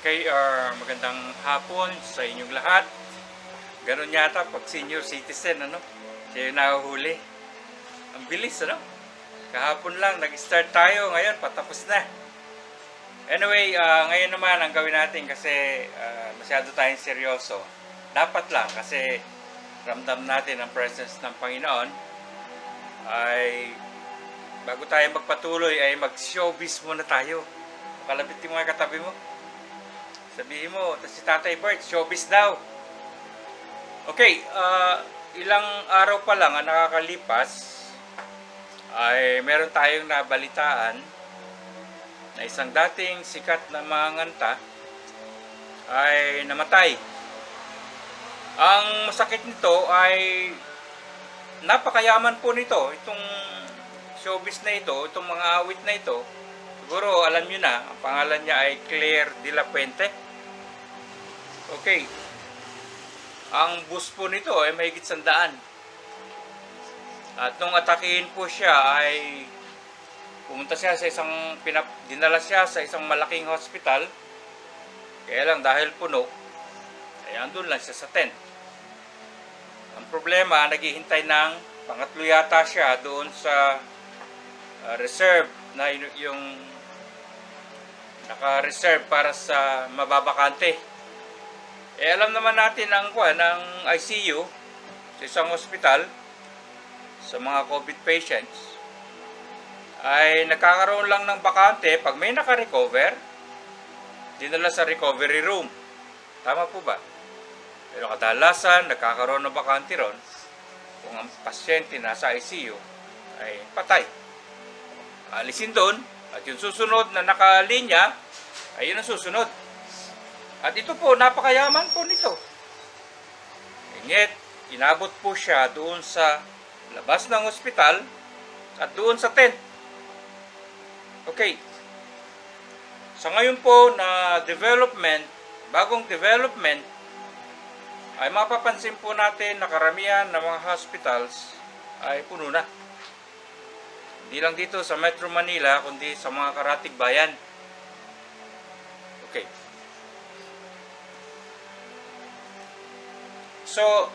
Okay, magandang hapon sa inyong lahat. Ganun yata pag senior citizen, ano? Siya yung nahuhuli. Ang bilis, ano? Kahapon lang, nag-start tayo. Ngayon, patapos na. Anyway, ngayon naman ang gawin natin kasi masyado tayong seryoso. Dapat lang kasi ramdam natin ang presence ng Panginoon ay bago tayo magpatuloy ay mag-showbiz muna tayo. Kalabitin mo yung katabi mo. Sabihin mo, si Tatay Bert, showbiz daw. Okay, ilang araw pa lang ang nakakalipas ay meron tayong nabalitaan na isang dating sikat na manganta ay namatay. Ang masakit nito ay napakayaman po nito, itong showbiz na ito, itong mga awit na ito. Siguro alam nyo na, ang pangalan niya ay Claire de la Puente. Okay. Ang bus po nito ay mahigit 100. At nung atakihin po siya ay pumunta siya sa dinala siya sa isang malaking hospital. Kaya lang dahil puno, ay andun lang siya sa tent. Ang problema, naghihintay ng pangatlo yata siya doon sa reserve na yung naka-reserve para sa mababakante. Alam naman natin ang ICU sa isang hospital sa mga COVID patients ay nagkakaroon lang ng bakante pag may naka-recover, dinala sa recovery room. Tama po ba? Pero kadalasan nagkakaroon ng bakante ron kung ang pasyente nasa ICU ay patay. Alisin doon at yung susunod na nakalinya ay yun ang susunod. At ito po, napakayaman po nito. Ngunit, inabot po siya doon sa labas ng ospital at doon sa tent. Okay. Sa ngayon po na bagong development, ay mapapansin po natin na karamihan ng mga hospitals ay puno na. Hindi lang dito sa Metro Manila, kundi sa mga karatig bayan. Okay. So,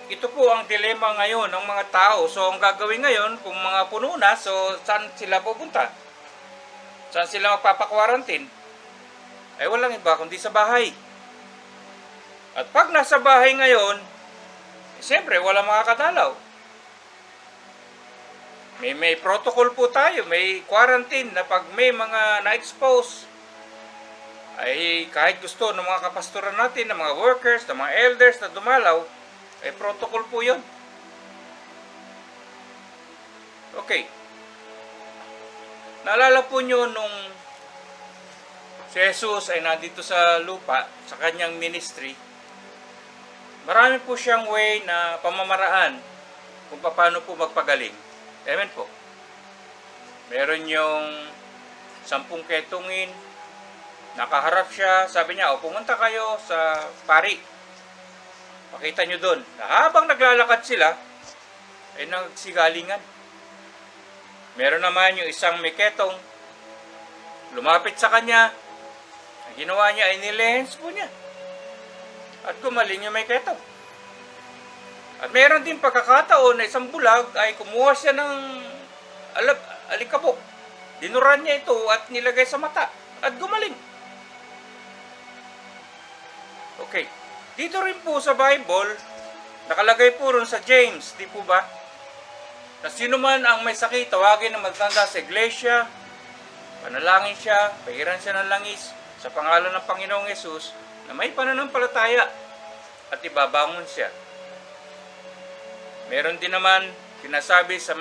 ito po ang dilema ngayon ng mga tao. So, ang gagawin ngayon, kung mga puno na, so saan sila pupunta? Saan sila magpapakwarantin? Ay walang iba kundi sa bahay. At pag nasa bahay ngayon, siyempre walang makakadalaw. May protocol po tayo, may quarantine na pag may mga na-expose, ay kahit gusto ng mga kapastoran natin, ng mga workers, ng mga elders na dumalaw, ay protocol po yun. Okay. Naalala po nyo nung si Jesus ay nandito sa lupa, sa kanyang ministry, marami po siyang way na pamamaraan kung paano po magpagaling. Amen po. Meron yung 10 ketungin, nakaharap siya, sabi niya, pumunta kayo sa pari. Pakita nyo doon. Habang naglalakad sila, ay nagsigalingan. Meron naman yung isang may ketong, lumapit sa kanya, ang ginawa niya ay nilehens po niya. At gumaling yung may ketong. At meron din pagkakataon na isang bulag ay kumuha siya ng alikabok. Dinuran niya ito at nilagay sa mata. At gumaling. Okay. Dito rin po sa Bible, nakalagay po rin sa James, di po ba? Na sino man ang may sakit, tawagin na magtanda sa iglesia, panalangin siya, pahiran siya ng langis sa pangalan ng Panginoong Yesus na may pananampalataya at ibabangon siya. Meron din naman sinasabi sa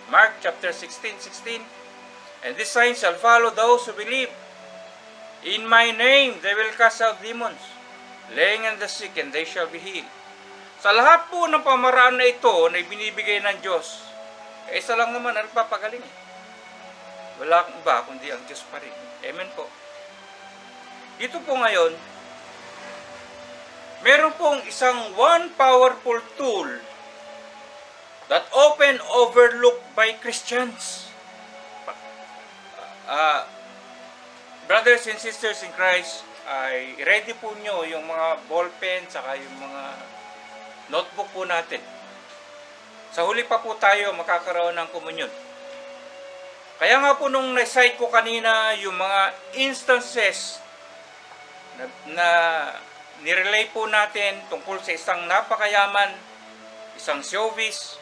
Mark chapter 16:16, and this sign shall follow those who believe. In my name they will cast out demons, laying on the sick and they shall be healed. Sa lahat po ng pamaraan na ito na binibigay ng Diyos, isa lang naman ang papagaling. Wala kang iba kundi ang Diyos pa rin. Amen po. Dito po ngayon, meron pong isang one powerful tool that often overlooked by Christians. brothers and sisters in Christ, ay ready po nyo yung mga ballpen saka yung mga notebook po natin. Sa huli pa po tayo makakaroon ng komunyon. Kaya nga po nung na-cite ko kanina yung mga instances na nirelay po natin tungkol sa isang napakayaman, isang showbiz,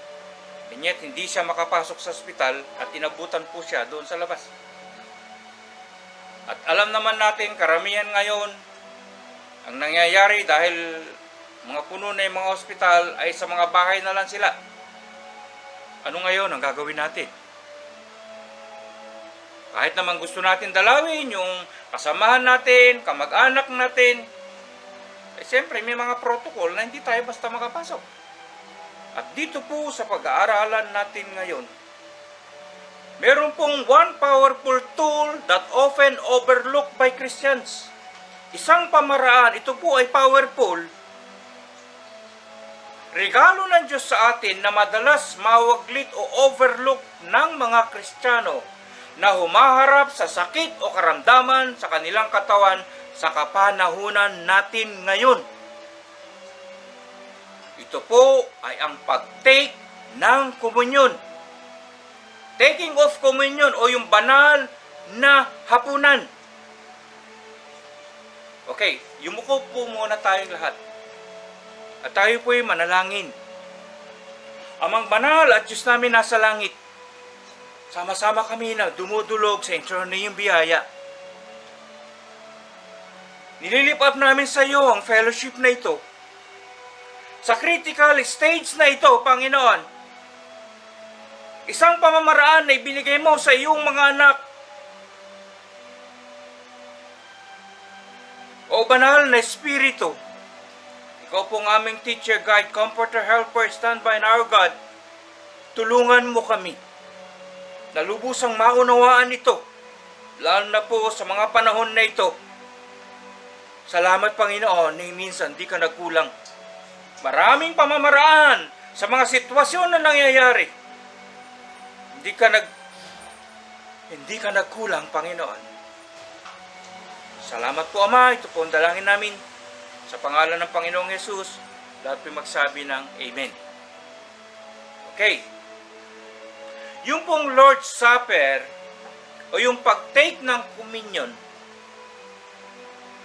and yet hindi siya makapasok sa ospital at inabutan po siya doon sa labas. At alam naman natin, karamihan ngayon, ang nangyayari dahil mga puno na yung mga ospital ay sa mga bahay na lang sila. Ano ngayon ang gagawin natin? Kahit naman gusto natin dalawin yung kasamahan natin, kamag-anak natin, eh siyempre may mga protocol na hindi tayo basta makapasok. At dito po sa pag-aaralan natin ngayon, meron pong one powerful tool that often overlooked by Christians. Isang pamaraan, ito po ay powerful. Regalo ng Diyos sa atin na madalas mawaglit o overlook ng mga Kristiyano na humaharap sa sakit o karamdaman sa kanilang katawan sa kapanahunan natin ngayon. Ito po ay ang pag-take ng komunyon. Taking of communion o yung banal na hapunan. Okay, yumuko po muna tayong lahat. At tayo po ay manalangin. Amang banal at Diyos namin nasa langit, sama-sama kami na dumudulog sa interneyong biyaya. Nililip up namin sa iyo ang fellowship na ito. Sa critical stage na ito, Panginoon, isang pamamaraan na ibinigay mo sa iyong mga anak. O banal na Espiritu, ikaw pong aming teacher, guide, comforter, helper, standby, and our God, tulungan mo kami na lubusang maunawaan ito, lalo na po sa mga panahon na ito. Salamat, Panginoon, na minsan di ka nagkulang. Maraming pamamaraan sa mga sitwasyon na nangyayari. Hindi ka nagkulang, Panginoon. Salamat po, Ama. Ito po ang dalangin namin. Sa pangalan ng Panginoong Yesus, lahat po magsabi ng Amen. Okay. Yung pong Lord's Supper o yung pag-take ng communion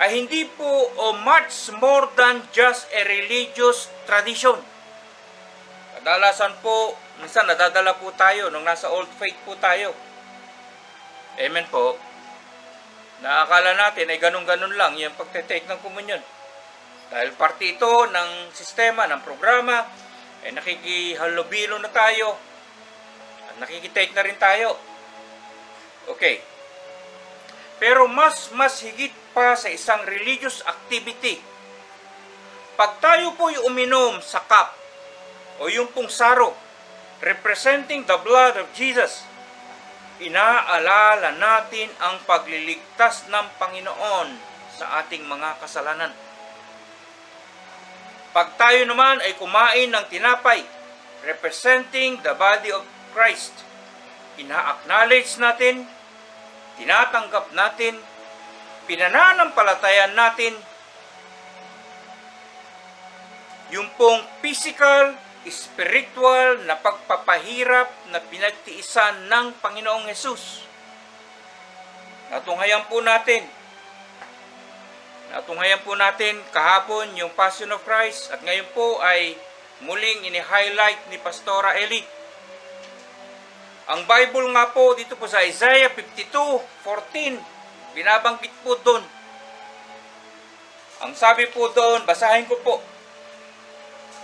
ay hindi po o much more than just a religious tradition. Kadalasan po, minsan nadadala po tayo nung nasa old faith po tayo. Amen po. Naakala natin ay ganun-ganun lang yung pag-take ng communion. Dahil parte ito ng sistema, ng programa, ay nakikihalubilo na tayo. Nakikitake na rin tayo. Okay. Pero mas higit pa sa isang religious activity. Pag tayo po yung uminom sa cup o yung pong saro representing the blood of Jesus, inaalala natin ang pagliligtas ng Panginoon sa ating mga kasalanan. Pag tayo naman ay kumain ng tinapay representing the body of Christ, ina-acknowledge natin, tinatanggap natin, pinananampalatayan natin yung pong physical, spiritual na pagpapahirap na pinagtiisan ng Panginoong Hesus. Natunghayan po natin kahapon yung Passion of Christ at ngayon po ay muling ini-highlight ni Pastora Eli. Ang Bible nga po dito po sa Isaiah 52:14, binabanggit po doon. Ang sabi po doon, basahin ko po.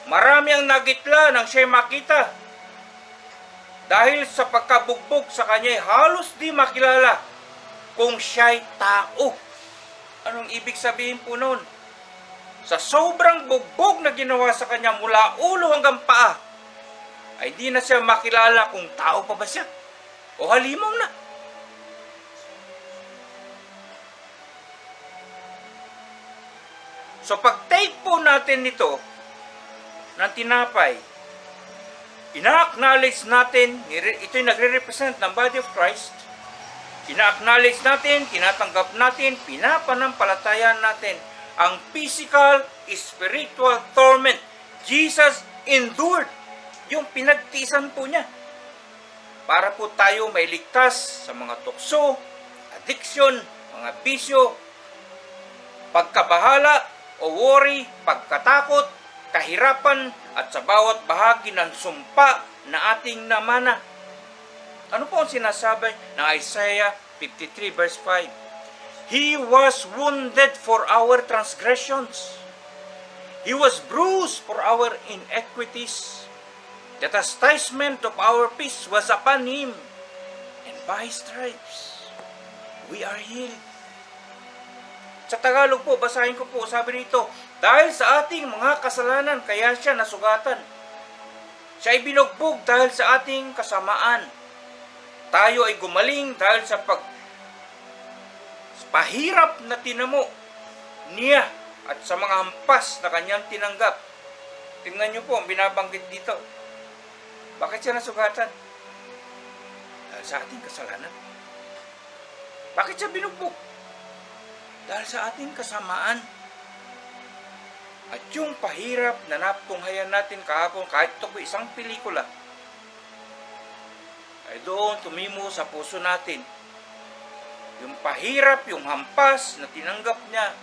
Marami ang nagitla nang siya'y makita. Dahil sa pagkabugbog sa kanya'y halos di makilala kung siya'y tao. Anong ibig sabihin po noon? Sa sobrang bugbog na ginawa sa kanya mula ulo hanggang paa, ay di na siya makilala kung tao pa ba siya o halimaw na. So pag-take po natin nito ng tinapay, ina-acknowledge natin, ito'y nagre-represent ng body of Christ, ina-acknowledge natin, tinatanggap natin, pinapanampalatayan natin ang physical, spiritual torment. Jesus endured. Yung pinagtiisan po niya. Para po tayo mailigtas sa mga tukso, addiction, mga bisyo, pagkabahala o worry, pagkatakot, kahirapan, at sa bawat bahagi ng sumpa na ating namana. Ano po ang sinasabi ng Isaiah 53 verse 5? He was wounded for our transgressions. He was bruised for our iniquities. The chastisement of our peace was upon him, and by his stripes we are healed. Sa Tagalog po, basahin ko po, sabi rito, dahil sa ating mga kasalanan, kaya siya nasugatan. Siya ay binugbog dahil sa ating kasamaan. Tayo ay gumaling dahil sa pahirap na tinamo niya at sa mga hampas na kanyang tinanggap. Tingnan niyo po ang binabanggit dito. Bakit siya nasugatan? Dahil sa ating kasalanan. Bakit siya binugbog? Dahil sa ating kasamaan. At yung pahirap na napunghayan natin kahapon, kahit ito po isang pelikula, ay doon tumimo sa puso natin. Yung pahirap, yung hampas na tinanggap niya,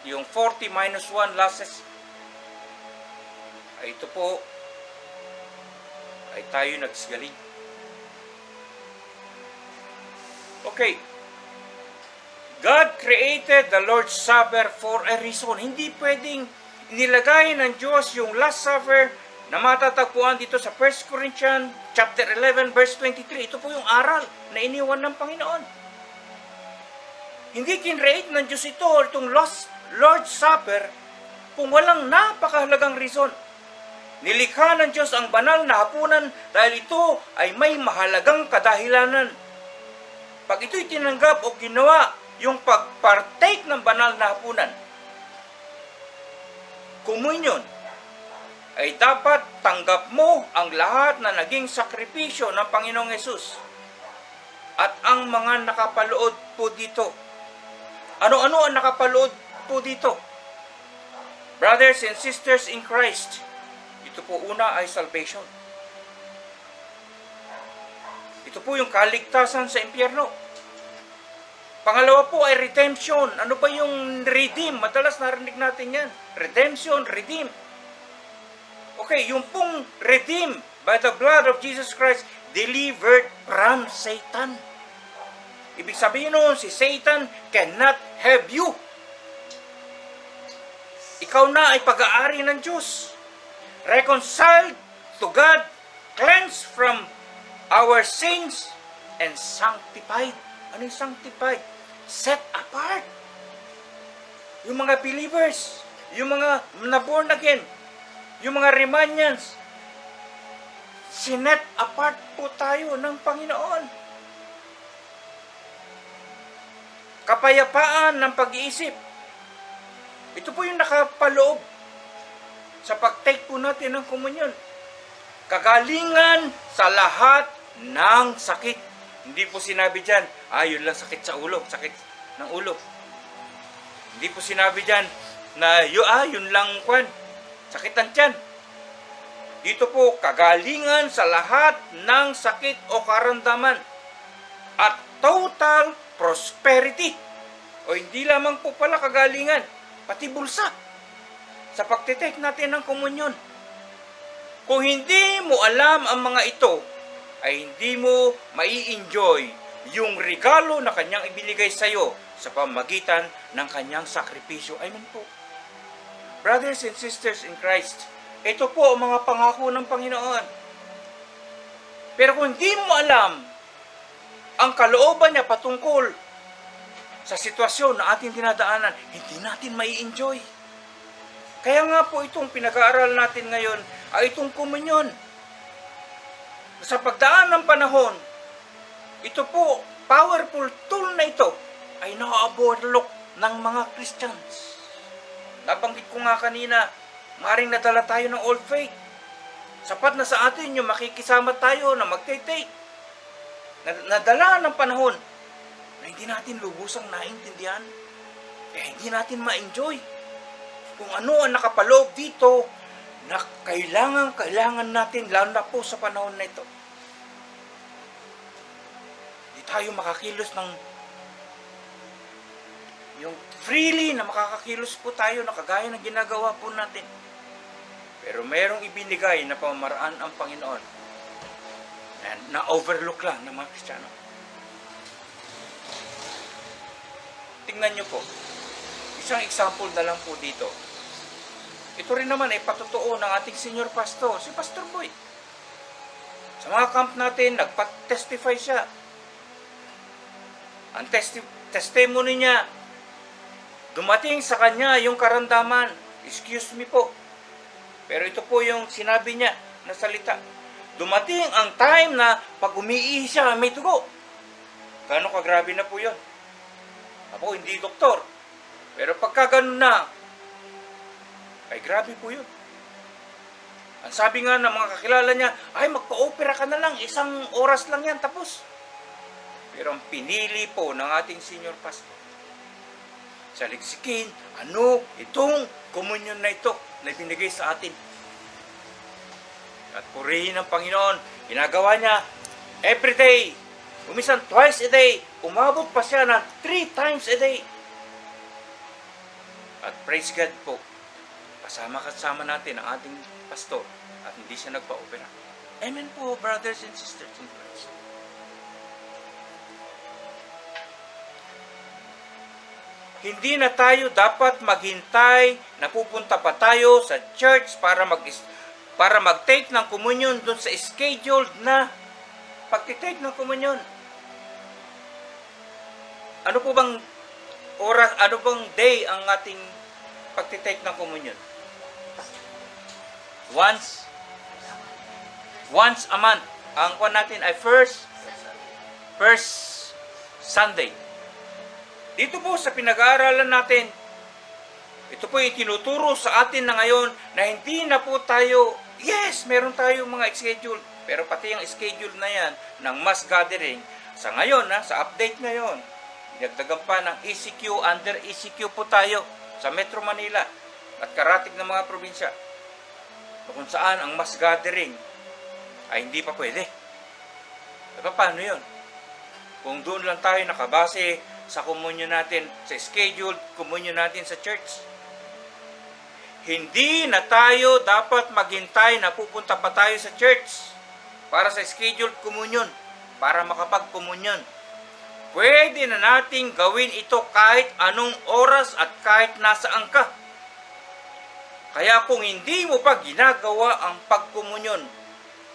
yung 40 minus 1 losses, ay ito po, ay tayo nagsagaling. Okay. God created the Lord's Supper for a reason. Hindi pwedeng inilagay ng Diyos yung Last Supper na matatagpuan dito sa 1 Corinthians chapter 11 verse 23. Ito po yung aral na iniwan ng Panginoon. Hindi kinreate ng Diyos itong Lord's Supper kung walang napakahalagang reason. Nilikha ng Diyos ang banal na hapunan dahil ito ay may mahalagang kadahilanan. Pag ito'y tinanggap o ginawa, yung pag-partake ng banal na hapunan, communion, ay dapat tanggap mo ang lahat na naging sakripisyo ng Panginoong Hesus at ang mga nakapalood po dito. Ano-ano ang nakapalood po dito? Brothers and sisters in Christ, ito po una ay salvation. Ito po yung kaligtasan sa impyerno. Pangalawa po ay redemption. Ano ba yung redeem? Madalas narinig natin yan. Redemption, redeem. Okay, yung pong redeem by the blood of Jesus Christ, delivered from Satan. Ibig sabihin nun, si Satan cannot have you. Ikaw na ay pag-aari ng Diyos. Reconciled to God, cleansed from our sins, and sanctified. Ano yung sanctified? Set apart. Yung mga believers, yung mga na-born again, yung mga Remanians, sinet apart po tayo ng Panginoon. Kapayapaan ng pag-iisip. Ito po yung nakapaloob sa pag-take po natin ng komunyon. Kagalingan sa lahat ng sakit. Hindi po sinabi dyan, yun lang sakit sa ulo, sakit ng ulo. Hindi po sinabi dyan na yun lang sakit ng tiyan. Dito po, kagalingan sa lahat ng sakit o karamdaman at total prosperity. O hindi lamang po pala kagalingan, pati bulsa sa pagtitake natin ng komunyon. Kung hindi mo alam ang mga ito, ay hindi mo mai-enjoy yung regalo na kanyang ibinigay sa iyo sa pamagitan ng kanyang sakripisyo. Amen po. Brothers and sisters in Christ, ito po ang mga pangako ng Panginoon. Pero kung hindi mo alam ang kalooban niya patungkol sa sitwasyon na ating dinadaanan, hindi natin mai-enjoy. Kaya nga po itong pinag-aaral natin ngayon ay itong komunyon. Sa pagdaan ng panahon, ito po, powerful tool na ito ay na-overlook ng mga Christians. Nabanggit ko nga kanina, maring nadala tayo ng old faith. Sapat na sa atin yung makikisama tayo na magtitake. Nadala ng panahon na hindi natin lubusang naintindihan. Kaya hindi natin ma-enjoy kung ano ang nakapaloob dito na kailangan natin, lalo na po sa panahon na ito. Hindi tayo makakilos ng yung freely na makakakilos po tayo na kagaya ng ginagawa po natin. Pero merong ibinigay na pamamaraan ang Panginoon na overlook lang ng mga Kristiyano. Tingnan nyo po, isang example na lang po dito. Ito rin naman ay patotoo ng ating senior pastor, si Pastor Boy. Sa mga camp natin, nagpa-testify siya. Ang testimony niya, dumating sa kanya yung karamdaman, excuse me po, pero ito po yung sinabi niya na salita. Dumating ang time na pag umiihi siya, may dugo. Gano'ng kagrabe na po yun. Ako, hindi doktor. Pero pagka ganun na, ay grabe po yun. Ang sabi nga ng mga kakilala niya, ay magpa-opera ka na lang, 1 oras lang yan, tapos. Pero ang pinili po ng ating senior pastor, saliksikin, itong komunyon na ito na binigay sa atin. At purihin ng Panginoon, ginagawa niya every day, umisan twice a day, umabot pa siya ng 3 times a day. At praise God po, kasama natin ang ating pastor at hindi siya nagpa-opera. Amen po, brothers and sisters in Christ. Hindi na tayo dapat maghintay na pupunta pa tayo sa church para mag-take ng komunyon doon sa scheduled na pag-take ng komunyon. Ano po bang oras, ano bang day ang ating pag-take ng komunyon? Once a month. Ang kuwan natin ay first Sunday. Dito po sa pinag-aaralan natin, ito po yung tinuturo sa atin na ngayon na hindi na po tayo, yes, meron tayong mga schedule, pero pati yung schedule na yan ng mass gathering, sa ngayon, sa update ngayon, dinagdagan pa ng ECQ, under ECQ po tayo sa Metro Manila at karatig ng mga probinsya. Kung saan ang mass gathering ay hindi pa pwede. E paano yun? Kung doon lang tayo nakabase sa komunyon natin, sa scheduled komunyon natin sa church. Hindi na tayo dapat maghintay na pupunta pa tayo sa church para sa scheduled komunyon, para makapag-komunyon. Pwede na nating gawin ito kahit anong oras at kahit nasaan ka. Kaya kung hindi mo pa ginagawa ang pagkomunyon,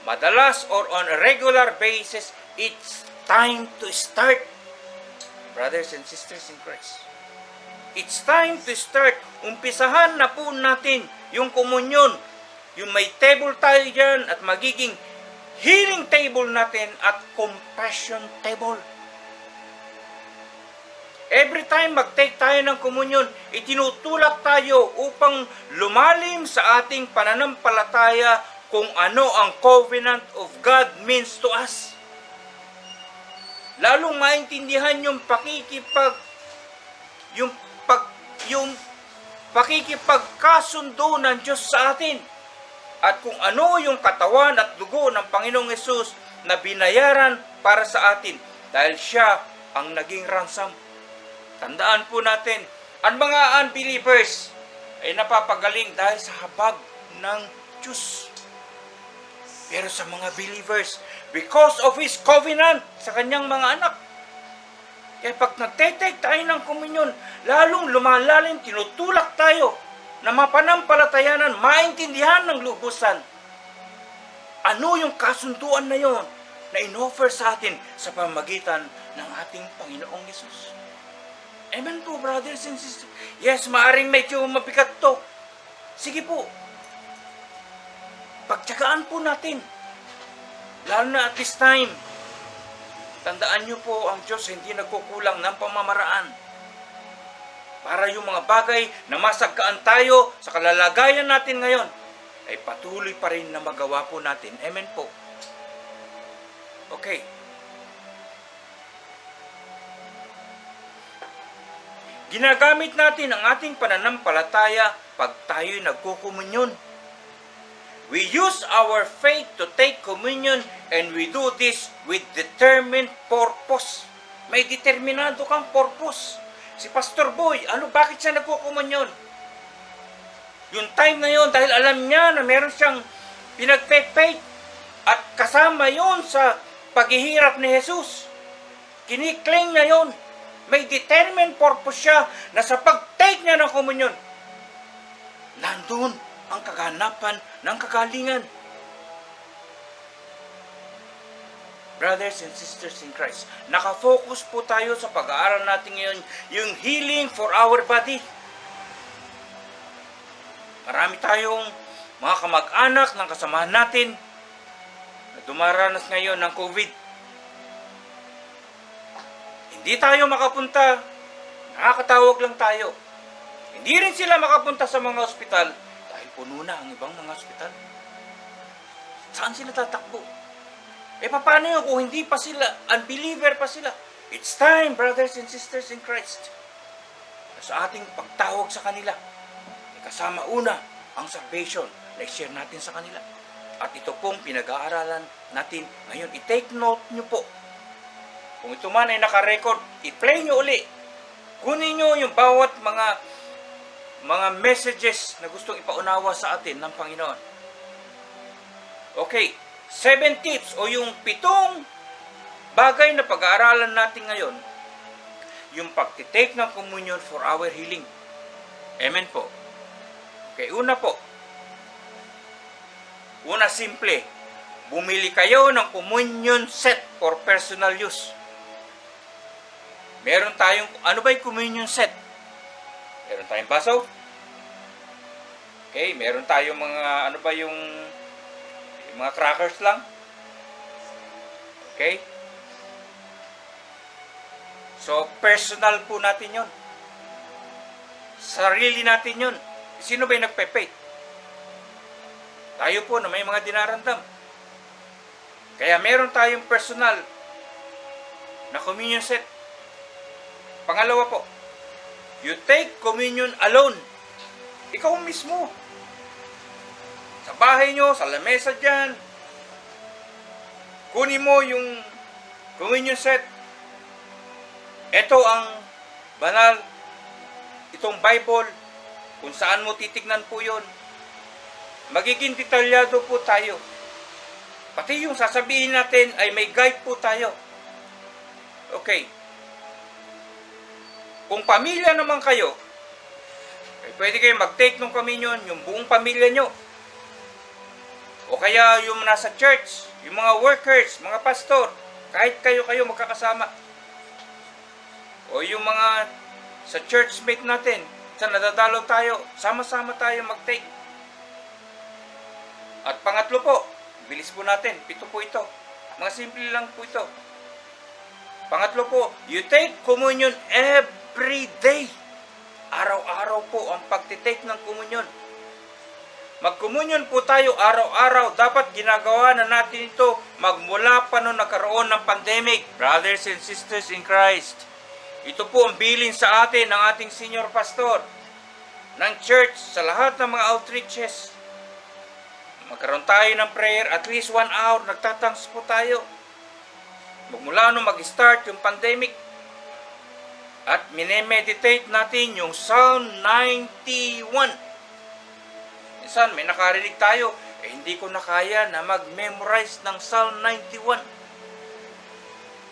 madalas or on a regular basis, it's time to start. Brothers and sisters in Christ, it's time to start. Umpisahan na po natin yung komunyon. Yung may table tayo dyan at magiging healing table natin at compassion table. Every time mag-take tayo ng komunyon, itinutulak tayo upang lumalim sa ating pananampalataya kung ano ang covenant of God means to us. Lalong maintindihan yung pakikipagkasundo ng Diyos sa atin. At kung ano yung katawan at dugo ng Panginoong Hesus na binayaran para sa atin dahil siya ang naging ransom. Tandaan po natin, ang mga unbelievers ay napapagaling dahil sa habag ng Diyos. Pero sa mga believers, because of His covenant sa kanyang mga anak. Kaya pag nagtetake tayo ng komunyon, lalong lumalalim, tinutulak tayo na mapanampalatayanan, maintindihan ng lubusan. Ano yung kasunduan na yon na inoffer sa atin sa pamamagitan ng ating Panginoong Hesus? Amen po, brothers and sisters. Yes, maaring medyo mabigat to. Sige po. Pagtsagaan po natin. Lalo na at this time. Tandaan nyo po, ang Diyos hindi nagkukulang ng pamamaraan. Para yung mga bagay na masagkaan tayo sa kalalagayan natin ngayon, ay patuloy pa rin na magawa po natin. Amen po. Okay. Ginagamit natin ang ating pananampalataya pag tayo'y nagkukomunyon. We use our faith to take communion and we do this with determined purpose. May determinado kang purpose. Si Pastor Boy, bakit siya nagkukomunyon? Yung time na yon, dahil alam niya na meron siyang pinagpe-faith at kasama yon sa paghihirap ni Jesus. Kiniklaim niya yon. May determined purpose siya na sa pag-take niya ng komunyon, nandun ang kaganapan ng kagalingan. Brothers and sisters in Christ, nakafocus po tayo sa pag-aaral natin ngayon, yung healing for our body. Marami tayong mga kamag-anak ng kasamahan natin na dumaranas ngayon ng COVID. Hindi tayo makapunta, nakakatawag lang tayo. Hindi rin sila makapunta sa mga ospital dahil puno na ang ibang mga ospital. Saan sila tatakbo? Paano yun kung hindi pa sila, unbeliever pa sila? It's time, brothers and sisters in Christ, sa ating pagtawag sa kanila, kasama una ang salvation na i-share natin sa kanila. At ito pong pinag-aaralan natin ngayon. I-take note nyo po. Kung ito man ay naka-record, i-play nyo uli. Kunin nyo yung bawat mga messages na gustong ipaunawa sa atin ng Panginoon. Okay, 7 tips o yung 7 bagay na pag-aaralan natin ngayon. Yung pag-take ng communion for our healing. Amen po. Okay, una po. Una, simple. Bumili kayo ng communion set for personal use. Meron tayong, ano ba yung communion set? Meron tayong baso. Okay, meron tayong mga, yung mga crackers lang. Okay? So, personal po natin yun. Sarili natin yun. Sino ba yung nagpe-faith? Tayo po na may mga dinaramdam. Kaya meron tayong personal na communion set. Pangalawa po, you take communion alone. Ikaw mismo. Sa bahay nyo, sa lamesa dyan. Kunin mo yung communion set. Ito ang banal. Itong Bible. Kung saan mo titignan po yun. Magiging detalyado po tayo. Pati yung sasabihin natin ay may guide po tayo. Okay. Kung pamilya naman kayo, ay pwede kayo mag-take ng communion, yung buong pamilya nyo. O kaya yung nasa church, yung mga workers, mga pastor, kahit kayo magkakasama. O yung mga sa churchmate natin, sa nadadalaw tayo, sama-sama tayo mag-take. At pangatlo po, bilis po natin, 7 po ito. Mga simple lang po ito. Pangatlo po, you take communion every day. Araw-araw po ang pagtitake ng communion. Mag-communion po tayo araw-araw. Dapat ginagawa na natin ito magmula pa nung nagkaroon ng pandemic. Brothers and sisters in Christ, ito po ang bilin sa atin ng ating senior pastor ng church sa lahat ng mga outreaches. Magkaroon tayo ng prayer, at least 1 hour, nagtatangs po tayo. Magmula nung mag-start yung pandemic. At minemeditate natin yung Psalm 91. Minsan may nakarinig tayo, hindi ko na kaya na mag-memorize ng Psalm 91.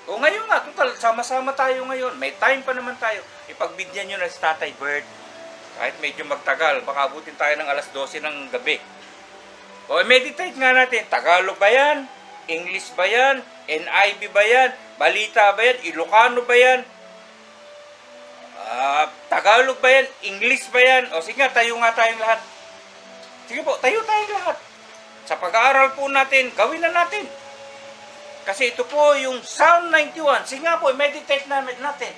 O ngayon nga, total, sama-sama tayo ngayon. May time pa naman tayo. Ipagbigyan nyo na si Tatay Bird. Kahit medyo magtagal, baka abutin tayo ng alas 12 ng gabi. O meditate nga natin, Tagalog ba yan? English ba yan? NIV ba yan? Balita ba yan? Ilocano ba yan? Tagalog ba yan? English ba yan? O sige nga, tayo nga tayong lahat. Sige po, tayo tayong lahat. Sa pag-aaral po natin, gawin na natin. Kasi ito po yung Psalm 91. Sige nga po, meditate natin.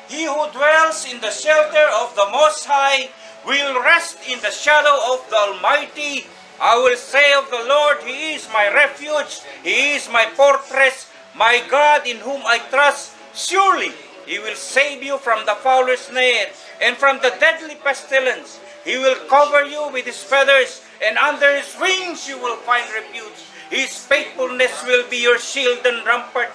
He who dwells in the shelter of the Most High will rest in the shadow of the Almighty. I will say of the Lord, He is my refuge. He is my fortress, my God in whom I trust. Surely He will save you from the fowler's snare and from the deadly pestilence. He will cover you with His feathers, and under His wings you will find refuge. His faithfulness will be your shield and rampart.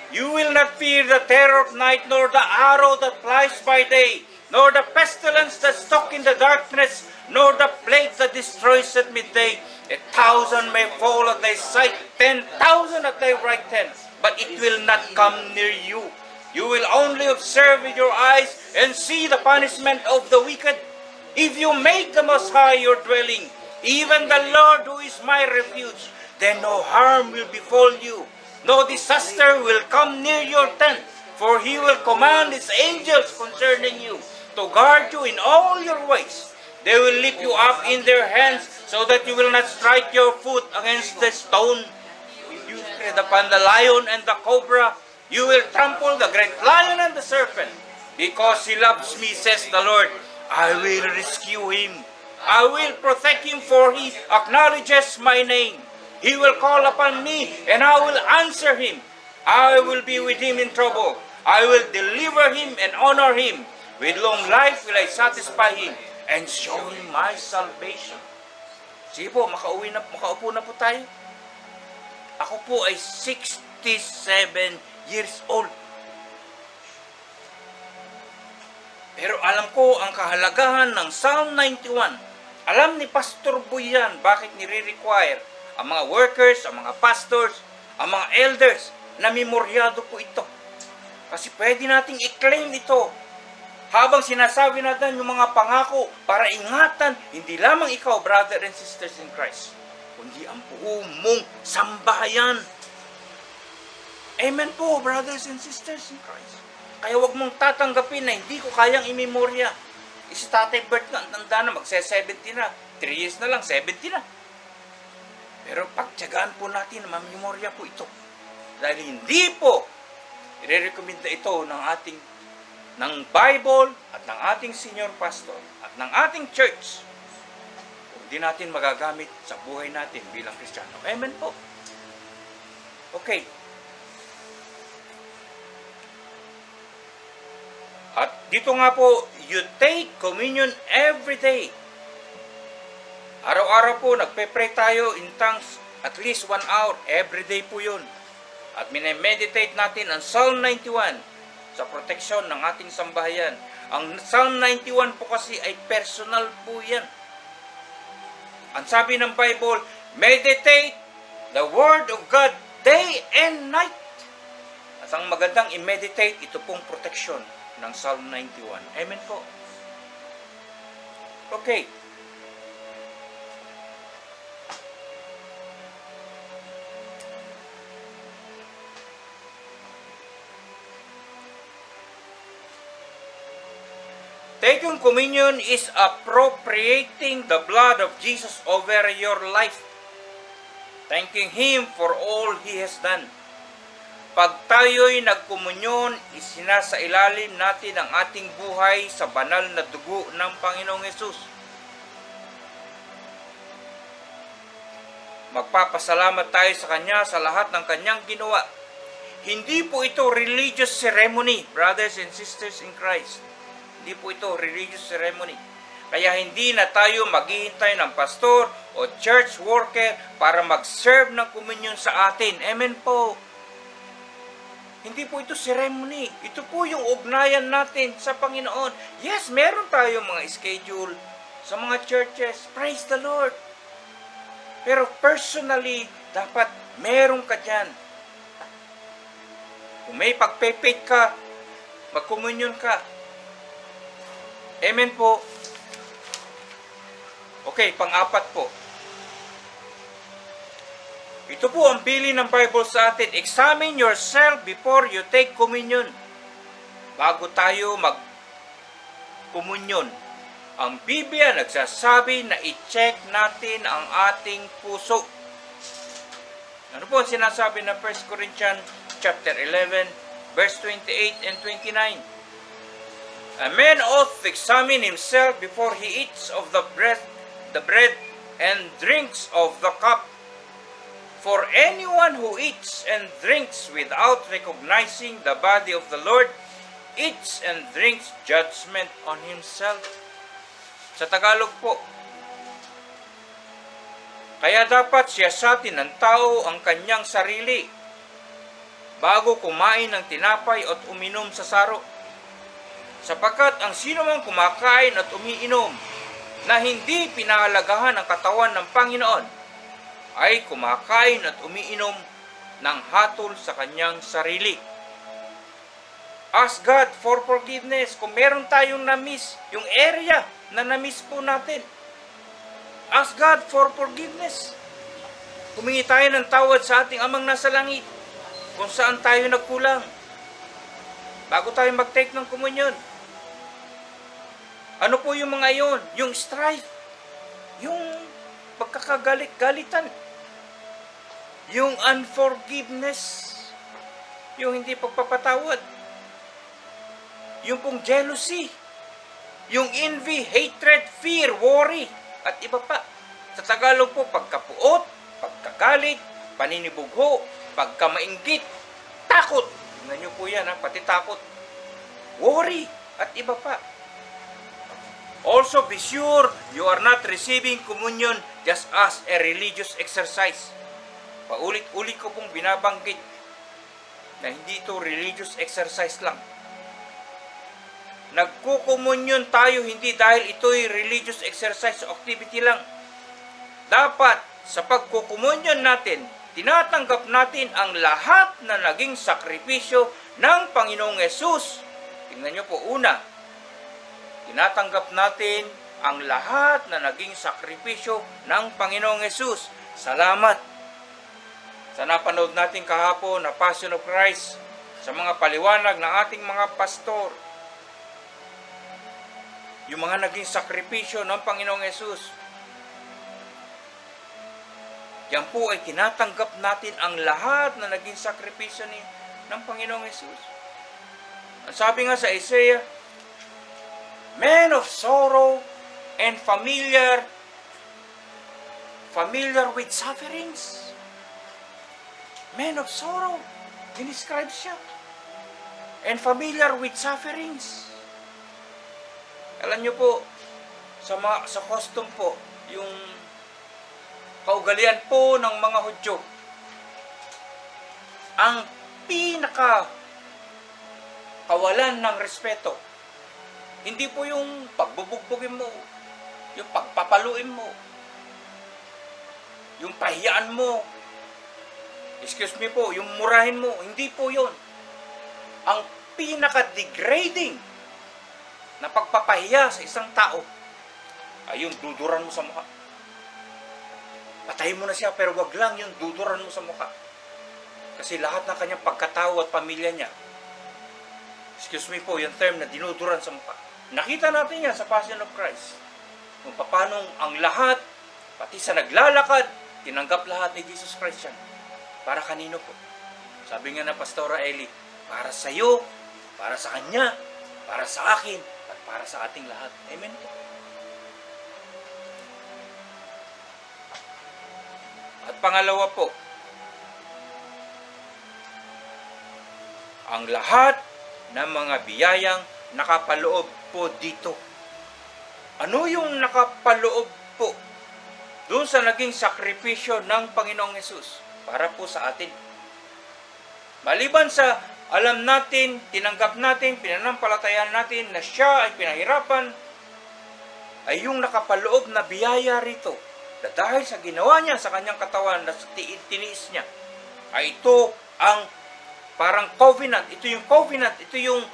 You will not fear the terror of night, nor the arrow that flies by day, nor the pestilence that stalks in the darkness, nor the plague that destroys at midday. 1,000 may fall at thy side, 10,000 at thy right hand, but it will not come near you. You will only observe with your eyes and see the punishment of the wicked. If you make the Most High your dwelling, even the Lord who is my refuge, then no harm will befall you. No disaster will come near your tent, for He will command His angels concerning you, to guard you in all your ways. They will lift you up in their hands, so that you will not strike your foot against the stone. You tread upon the lion and the cobra. You will trample the great lion and the serpent. Because He loves me, says the Lord, I will rescue him. I will protect him, for he acknowledges my name. He will call upon me, and I will answer him. I will be with him in trouble. I will deliver him and honor him. With long life will I satisfy him and show him my salvation. Sige po, makaupo na po tayo. Ako po ay 67 years old. Pero alam ko ang kahalagahan ng Psalm 91. Alam ni Pastor Boy yan bakit nire-require ang mga workers, ang mga pastors, ang mga elders na memoryado po ito. Kasi pwede nating i-claim ito. Habang sinasabi natin yung mga pangako para ingatan, hindi lamang ikaw, brother and sisters in Christ, kundi ang buong mong sambahayan. Amen po, brothers and sisters in Christ. Kaya wag mong tatanggapin na hindi ko kayang imemorya. Si Tatay Bert nga, tanda na, magse-70 na. 3 years na lang, 70 na. Pero pagtiyagaan po natin na mamemorya po ito. Dahil hindi po i-recommend ito ng Bible at ng ating senior pastor at ng ating church. Hindi natin magagamit sa buhay natin bilang Kristiyano. Amen po. Okay. At dito nga po, you take communion every day. Araw-araw po, nagpe-pray tayo in tongues at least 1 hour. Every day po yun. At minimeditate natin ang Psalm 91 sa proteksyon ng ating sambahayan. Ang Psalm 91 po kasi ay personal po yan. Ang sabi ng Bible, meditate the Word of God day and night. At ang magandang i-meditate, ito pong proteksyon ng Psalm 91. Amen po. Okay. Taking communion is appropriating the blood of Jesus over your life. Thanking Him for all He has done. Pag tayo'y nagkomunyon, isinasailalim natin ang ating buhay sa banal na dugo ng Panginoong Hesus. Magpapasalamat tayo sa Kanya sa lahat ng Kanyang ginawa. Hindi po ito religious ceremony, brothers and sisters in Christ. Hindi po ito religious ceremony. Kaya hindi na tayo maghihintay ng pastor o church worker para mag-serve ng komunyon sa atin. Amen po. Hindi po ito ceremony. Ito po yung ugnayan natin sa Panginoon. Yes, meron tayong mga schedule sa mga churches. Praise the Lord. Pero personally, dapat meron ka dyan. Kung may pagpepate ka, magkomunyon ka. Amen po. Okay, pang-apat po. Ito po ang bilin ng Bible sa atin. Examine yourself before you take communion. Bago tayo mag-komunyon, ang Biblia nagsasabi na i-check natin ang ating puso. Ano po ang sinasabi ng 1 Corinthians chapter 11, verse 28 and 29? A man ought to examine himself before he eats of the bread and drinks of the cup. For anyone who eats and drinks without recognizing the body of the Lord eats and drinks judgment on himself. Sa Tagalog po, kaya dapat siyasatin ng tao ang kanyang sarili bago kumain ng tinapay at uminom sa saro. Sapagkat ang sino mang kumakain at umiinom na hindi pinahalagahan ang katawan ng Panginoon ay kumakain at umiinom ng hatol sa kanyang sarili. Ask God for forgiveness. Kung meron tayong na-miss, yung area na na-miss po natin, ask God for forgiveness. Humingi tayo ng tawad sa ating Amang nasa langit kung saan tayo nagkulang bago tayo mag-take ng komunyon. Ano po yung mga yon? Yung strife, yung pagkakagalit-galitan, yung unforgiveness, yung hindi pagpapatawad, yung pong jealousy, yung envy, hatred, fear, worry, at iba pa. Sa Tagalog po, pagkapuot, pagkagalit, paninibugho, pagkamainggit, takot. Tingnan nyo po yan, pati takot. Worry, at iba pa. Also be sure you are not receiving communion just as a religious exercise. Paulit-ulit ko pong binabanggit na hindi ito religious exercise lang. Nagkukomunyon tayo hindi dahil ito'y religious exercise o activity lang. Dapat sa pagkukomunyon natin, tinatanggap natin ang lahat na naging sakripisyo ng Panginoong Hesus. Tingnan nyo po, una, tinatanggap natin ang lahat na naging sakripisyo ng Panginoong Hesus. Salamat sa napanood natin kahapon na Passion of Christ, sa mga paliwanag ng ating mga pastor, yung mga naging sakripisyo ng Panginoong Hesus. Yan po ay tinatanggap natin ang lahat na naging sakripisyo ng Panginoong Hesus. Ang sabi nga sa Isaiah, man of sorrow and familiar with sufferings. Man of sorrow, dinescribe siya. And familiar with sufferings. Alam nyo po, sa custom po, yung kaugalian po ng mga Hudyo, ang kawalan ng respeto, hindi po yung pagbubugbugin mo, yung pagpapaluin mo, yung pahiyaan mo, excuse me po, yung murahin mo, hindi po yun. Ang pinaka-degrading na pagpapahiya sa isang tao ay yung duduran mo sa mukha. Patayin mo na siya, pero wag lang yung duduran mo sa mukha. Kasi lahat ng kanyang pagkatao at pamilya niya, excuse me po, yung term na dinuduran sa mukha. Nakita natin yan sa Passion of Christ. Kung paano ang lahat, pati sa naglalakad, tinanggap lahat ni Jesus Christ yan. Para kanino po? Sabi nga na Pastora Ellie, para sa iyo, para sa kanya, para sa akin, at para sa ating lahat. Amen po. At pangalawa po, ang lahat ng mga biyayang nakapaloob po dito. Ano yung nakapaloob po? Doon sa naging sakripisyo ng Panginoong Hesus para po sa atin. Maliban sa alam natin, tinanggap natin, pinanampalatayaan natin na siya ay pinahirapan, ay yung nakapaloob na biyaya rito, na dahil sa ginawa niya sa kanyang katawan, na tiniis niya, ay ito ang parang covenant, ito yung covenant, ito yung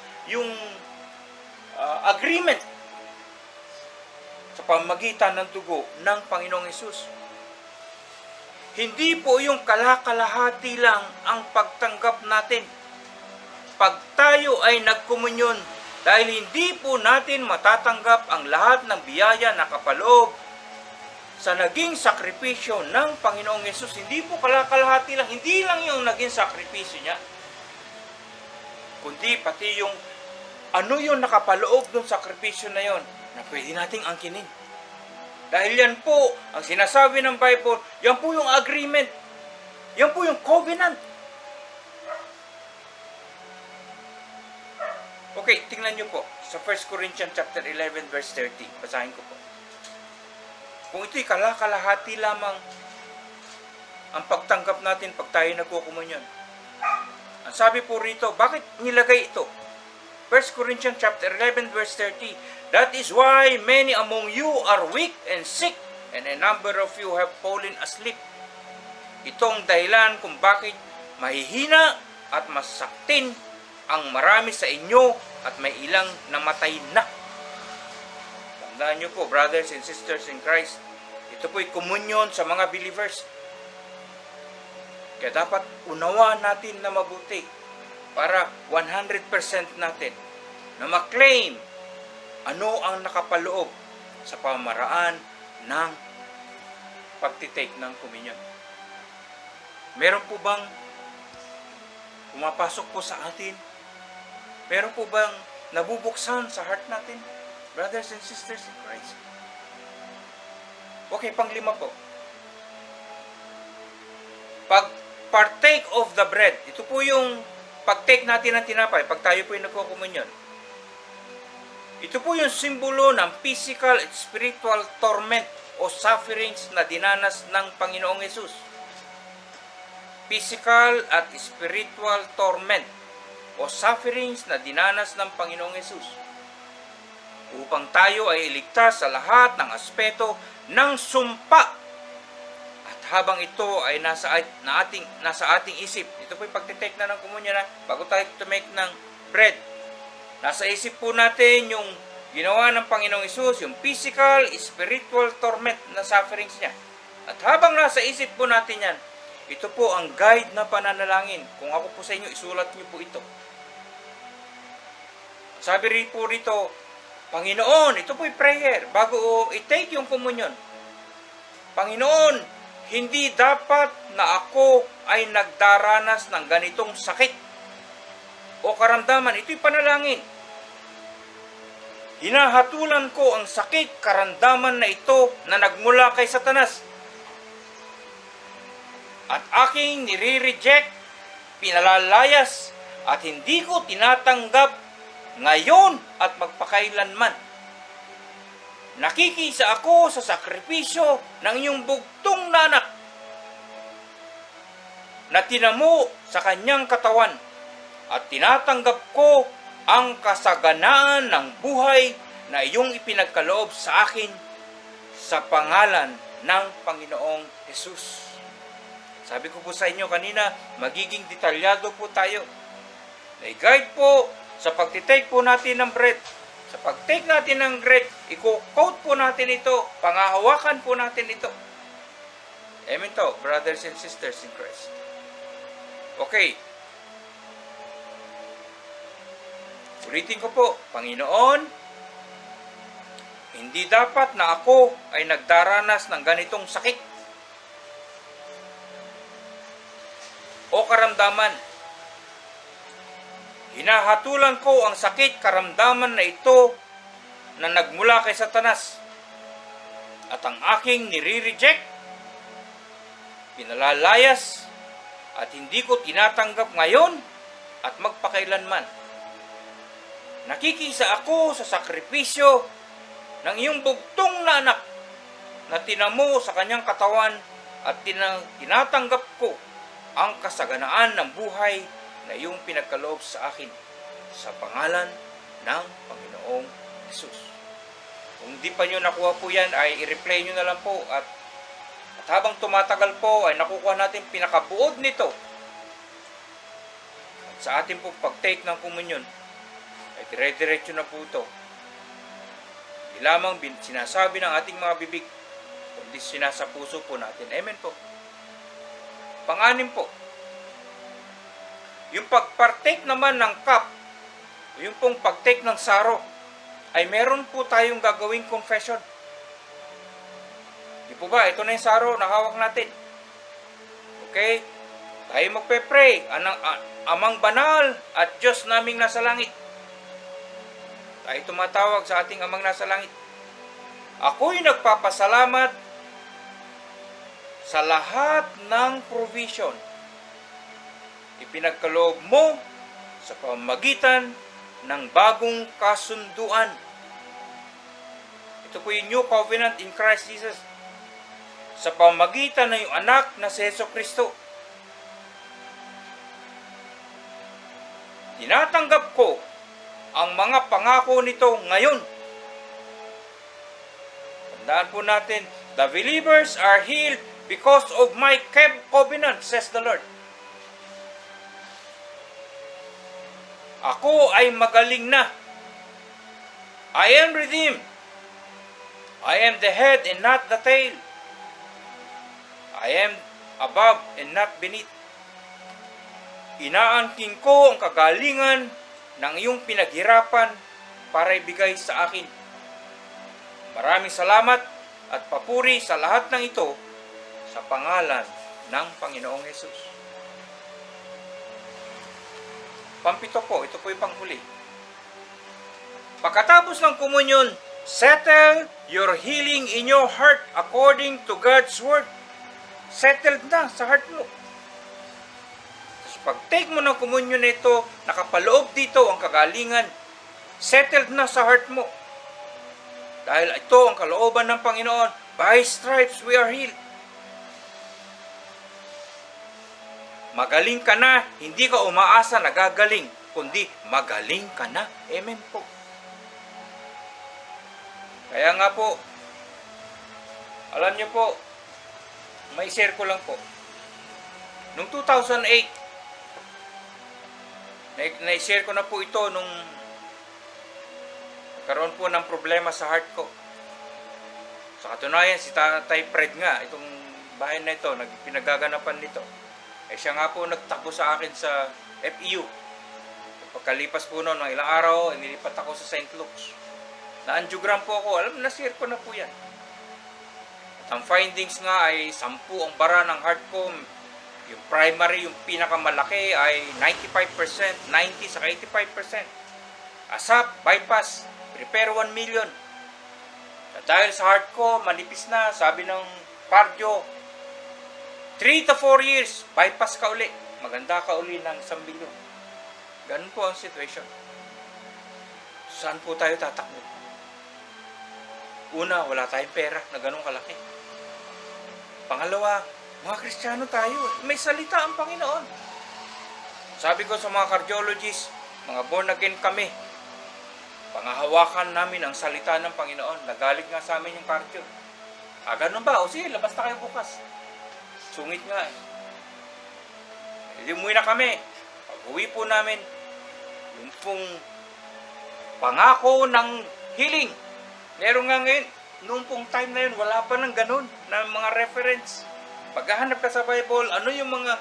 agreement sa pamagitan ng dugo ng Panginoong Hesus. Hindi po yung kalakalahati lang ang pagtanggap natin pag tayo ay nagkomunyon, dahil hindi po natin matatanggap ang lahat ng biyaya na kapaloob sa naging sakripisyo ng Panginoong Hesus. Hindi po kalakalahati lang, hindi lang yung naging sakripisyo niya, kundi pati yung ano yung nakapaloob ng sakripisyo na yon na pwede nating angkinin. Dahil yan po, ang sinasabi ng Bible, yan po yung agreement Yan po yung covenant. Okay, tingnan nyo po sa 1 Corinthians chapter 11 verse 30. Basahin ko po. Kung ito'y kalahati lamang ang pagtanggap natin pag tayo nagkukumunyon. Ang sabi po rito, bakit nilagay ito? 1 Corinthians chapter 11 verse 30. That is why many among you are weak and sick, and a number of you have fallen asleep. Itong dahilan kung bakit mahihina at masaktin ang marami sa inyo at may ilang namatay na. Tandaan nyo po, brothers and sisters in Christ, ito po'y komunyon sa mga believers. Kaya dapat unawaan natin na mabuti para 100% natin na maklaim ano ang nakapaloob sa pamaraan ng pagtitake ng komunyon. Meron po bang pumapasok po sa atin? Meron po bang nabubuksan sa heart natin? Brothers and sisters in Christ. Okay, panglima po. Pag partake of the bread, ito po yung pag-take natin ng tinapay, pag tayo po yung nagkukumunyon. Ito po yung simbolo ng physical at spiritual torment o sufferings na dinanas ng Panginoong Hesus. Physical at spiritual torment o sufferings na dinanas ng Panginoong Hesus upang tayo ay iligtas sa lahat ng aspeto ng sumpa. At habang ito ay nasa ating isip, ito po yung pagtitake na ng komunyon na bago tayo to make ng bread. Nasa isip po natin yung ginawa ng Panginoong Hesus, yung physical, spiritual torment na sufferings niya. At habang nasa isip po natin yan, ito po ang guide na pananalangin. Kung ako po sa inyo, isulat niyo po ito. Sabi rin po rito, Panginoon, ito po'y prayer, bago i-take yung komunyon. Panginoon, hindi dapat na ako ay nagdaranas ng ganitong sakit o karamdaman. Ito'y panalangin. Hinahatulan ko ang sakit, karamdaman na ito na nagmula kay Satanas. At aking nire-reject, pinalalayas, at hindi ko tinatanggap ngayon at magpakailanman. Nakikisa ako sa sakripisyo ng iyong bugtong na anak na tinamo sa kanyang katawan at tinatanggap ko ang kasaganaan ng buhay na iyong ipinagkaloob sa akin sa pangalan ng Panginoong Hesus. Sabi ko po sa inyo kanina, magiging detalyado po tayo. I-guide po sa pagtitake po natin ng bread. Sa pagtake natin ng bread, i-quote po natin ito, pangahawakan po natin ito. Amen to, brothers and sisters in Christ. Okay. Ulitin ko po, Panginoon, hindi dapat na ako ay nagdaranas ng ganitong sakit o karamdaman. Hinahatulan ko ang sakit, karamdaman na ito na nagmula kay Satanas. At ang aking nire-reject, pinalalayas, at hindi ko tinatanggap ngayon at magpakailanman. Nakikisa ako sa sakripisyo ng iyong bugtong na anak na tinamo sa kanyang katawan at tinatanggap ko ang kasaganaan ng buhay na iyong pinagkaloob sa akin sa pangalan ng Panginoong Hesus. Kung di pa nyo nakuha po yan, ay i-replay nyo na lang po at habang tumatagal po ay nakukuha natin pinakabuod nito. At sa ating po pag-take ng komunyon ay dire-diretso na po ito. Hindi lamang sinasabi ng ating mga bibig, kundi sinasa puso po natin. Amen po. Panganim po, yung pag-partake naman ng cup, yung pong pag-take ng saro, ay meron po tayong gagawing confession. Di po ba? Ito na yung saro na hawak natin. Okay? Tayo magpe-pray. Amang banal at Diyos naming nasa langit. Tayo tumatawag sa ating Amang nasa langit. Ako'y nagpapasalamat sa lahat ng provision, ipinagkaloob mo sa pamamagitan ng bagong kasunduan. Ito po yung New Covenant in Christ Jesus, sa pamamagitan ng iyong anak na si Jesucristo. Tinatanggap ko ang mga pangako nito ngayon. Tandaan po natin, the believers are healed because of my covenant, says the Lord. Ako ay magaling na. I am redeemed. I am the head and not the tail. I am above and not beneath. Inaangkin ko ang kagalingan ng iyong pinaghirapan para ibigay sa akin. Maraming salamat at papuri sa lahat ng ito sa pangalan ng Panginoong Hesus. Pampito po, ito po yung panghuli. Pagkatapos ng komunyon, settle your healing in your heart according to God's word. Settled na sa heart mo. Tapos pag-take mo ng komunyon na ito, nakapaloob dito ang kagalingan, settled na sa heart mo. Dahil ito ang kalooban ng Panginoon, by stripes we are healed. Magaling ka na, hindi ka umaasa na gagaling, kundi magaling ka na. Amen po. Kaya nga po, alam niyo po, may share ko lang po. Noong 2008, na-share ko na po ito nung karoon po ng problema sa heart ko. Sa katunayan, si Tatay Fred nga, itong bahay na ito, pinagaganapan nito. Siya nga po nagtakbo sa akin sa FEU. Pagkalipas po noon ng ilang araw, nilipat ako sa St. Luke's. Na-angiogram po ako. Alam, na-share ko na po yan. At ang findings nga ay 10 ang bara ng heart ko. Yung primary, yung pinakamalaki ay 95%, 90 sa 85%. ASAP, bypass, prepare 1 million. At dahil sa heart ko, manipis na, sabi ng cardio, 3 to 4 years, bypass ka uli. Maganda ka uli ng 1 bilyon. Ganun po ang situation. Saan po tayo tatakbo? Una, wala tayong pera na ganun kalaki. Pangalawa, mga Kristiyano tayo. May salita ang Panginoon. Sabi ko sa mga cardiologists, mga born again kami, pangahawakan namin ang salita ng Panginoon. Nagalit nga sa amin yung cardio. Ganun ba? O sige, labas na kayo bukas. Sungit nga eh. Hindi umuwi na kami. Pag-uwi po namin, yung pong pangako ng healing. Meron nga ngayon, noong pong time na yun, wala pa ng ganun na mga reference. Paghahanap ka sa Bible, ano yung mga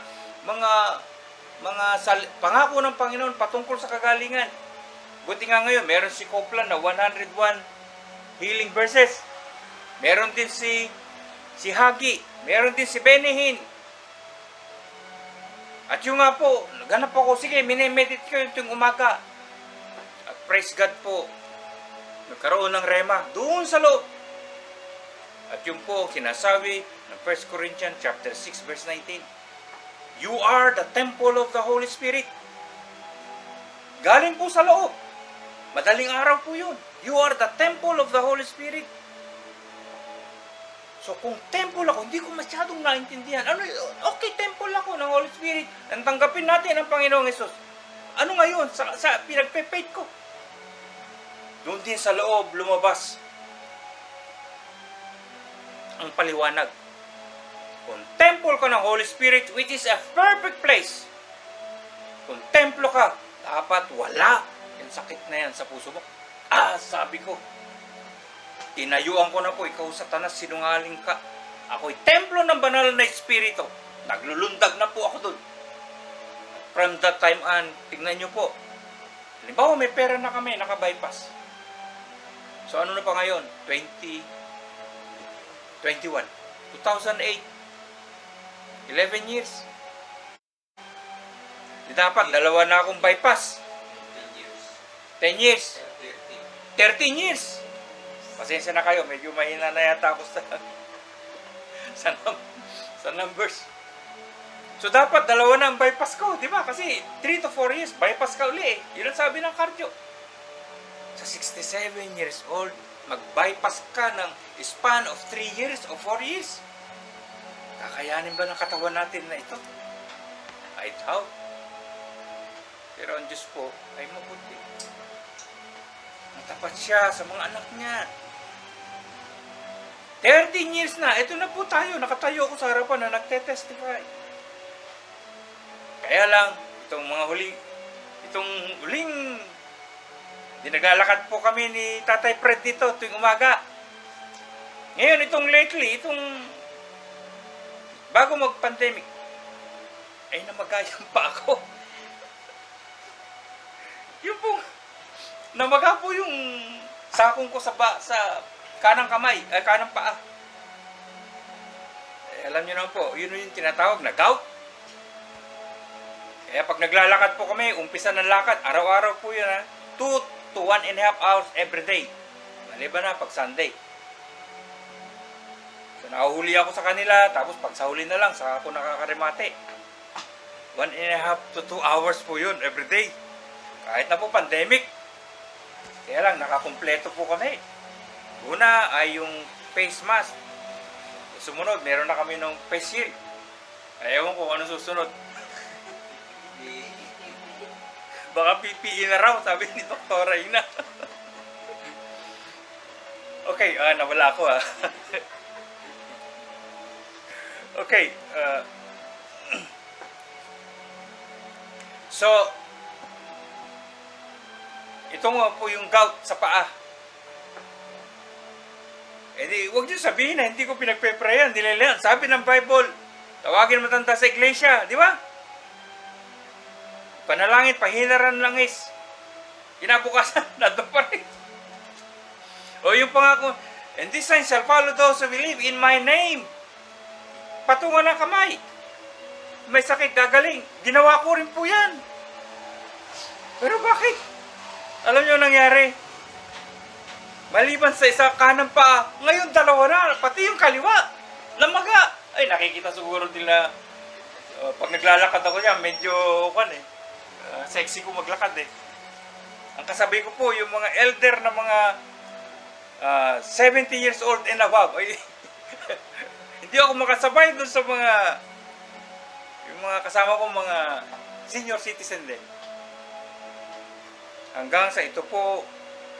pangako ng Panginoon patungkol sa kagalingan. Buti nga ngayon, meron si Copeland na 101 healing verses. Meron din si Hagi. Meron din si Benihin. At yung nga po, naganap ako, sige, minemedit ko yung umaga. At praise God po, nagkaroon ng rema doon sa loob. At yung po, sinasabi ng 1 Corinthians chapter 6 verse 19, you are the temple of the Holy Spirit. Galing po sa loob. Madaling araw po yun. You are the temple of the Holy Spirit. So kung temple ako, hindi ko masyadong naintindihan. Okay, temple ako ng Holy Spirit. Ang tanggapin natin ang Panginoong Hesus. Ano ngayon? Sa pinagpe-faith ko. Doon din sa loob, lumabas ang paliwanag. Kung temple ka ng Holy Spirit, which is a perfect place. Kung templo ka, dapat wala yung sakit na yan sa puso mo. Sabi ko, tinayuan ko na po, ikaw Satanas, sinungaling ka. Ako'y templo ng banal na Espiritu. Naglulundag na po ako doon. From that time on, tignan nyo po. Halimbawa, may pera na kami, naka-bypass. So ano na pa ngayon? 2021. 2008. 11 years. Di dapat, dalawa na akong bypass. 10 years. 13 years. Pasensya na kayo, medyo mahina na yata ako sa sa numbers. So dapat dalawa na ang bypass ko, di ba? Kasi 3 to 4 years, bypass ka uli eh. Yun ang sabi ng cardio. Sa 67 years old, mag-bypass ka ng span of 3 years o 4 years. Kakayanin ba ng katawan natin na ito? I doubt. Pero ang Diyos po ay mabuti. Matapat siya sa mga anak niya. 13 years na, ito na po tayo. Nakatayo ako sa harapan na nagte-testify. Kaya lang, itong huling, naglalakad po kami ni Tatay Fred dito tuwing umaga. Ngayon, itong lately, bago mag-pandemic, ay namagayang pa ako. Yung po, namaga po yung sakong ko sa kanang kamay, kanang paa. Alam niyo naman po, yun yung tinatawag na gout. Kaya pag naglalakad po kami, umpisa ng lakad, araw-araw po yun 2 to 1.5 hours every day. Maliban na pag Sunday. So nakahuli ako sa kanila, tapos pag sa huli na lang, saka ako nakakarimate. 1.5 to 2 hours po yun every day. Kahit na po pandemic. Kaya lang, nakakumpleto po kami. Una ay yung face mask. Sumunod, meron na kami ng face shield. Ayaw ko kung ano susunod. Baka PPE na raw, sabi ni Dr. Reyna. Okay, nawala ako Okay, so, ito nga po yung gout sa paa. Eh di, huwag niyo sabihin na hindi ko pinagpe-prayan, nilalayan. Sabi ng Bible, tawagin matanda sa iglesia, di ba? Panalangin, pahinaran langis. Kinabukasan, nandun pa rin. O yung pangako, and this sign shall follow those who believe in my name. Patungan ng kamay. May sakit, gagaling. Ginawa ko rin po yan. Pero bakit? Alam niyo nangyari? Maliban sa isa kanang paa, ngayon dalawa na, pati yung kaliwa. Namaga. Ay, nakikita siguro nila, pag naglalakad ako yan, medyo, sexy ko maglakad eh. Ang kasabi ko po, yung mga elder na mga 70 years old and above, ay, hindi ako makasabay dun sa yung mga kasama ko mga senior citizen din. Hanggang sa ito po,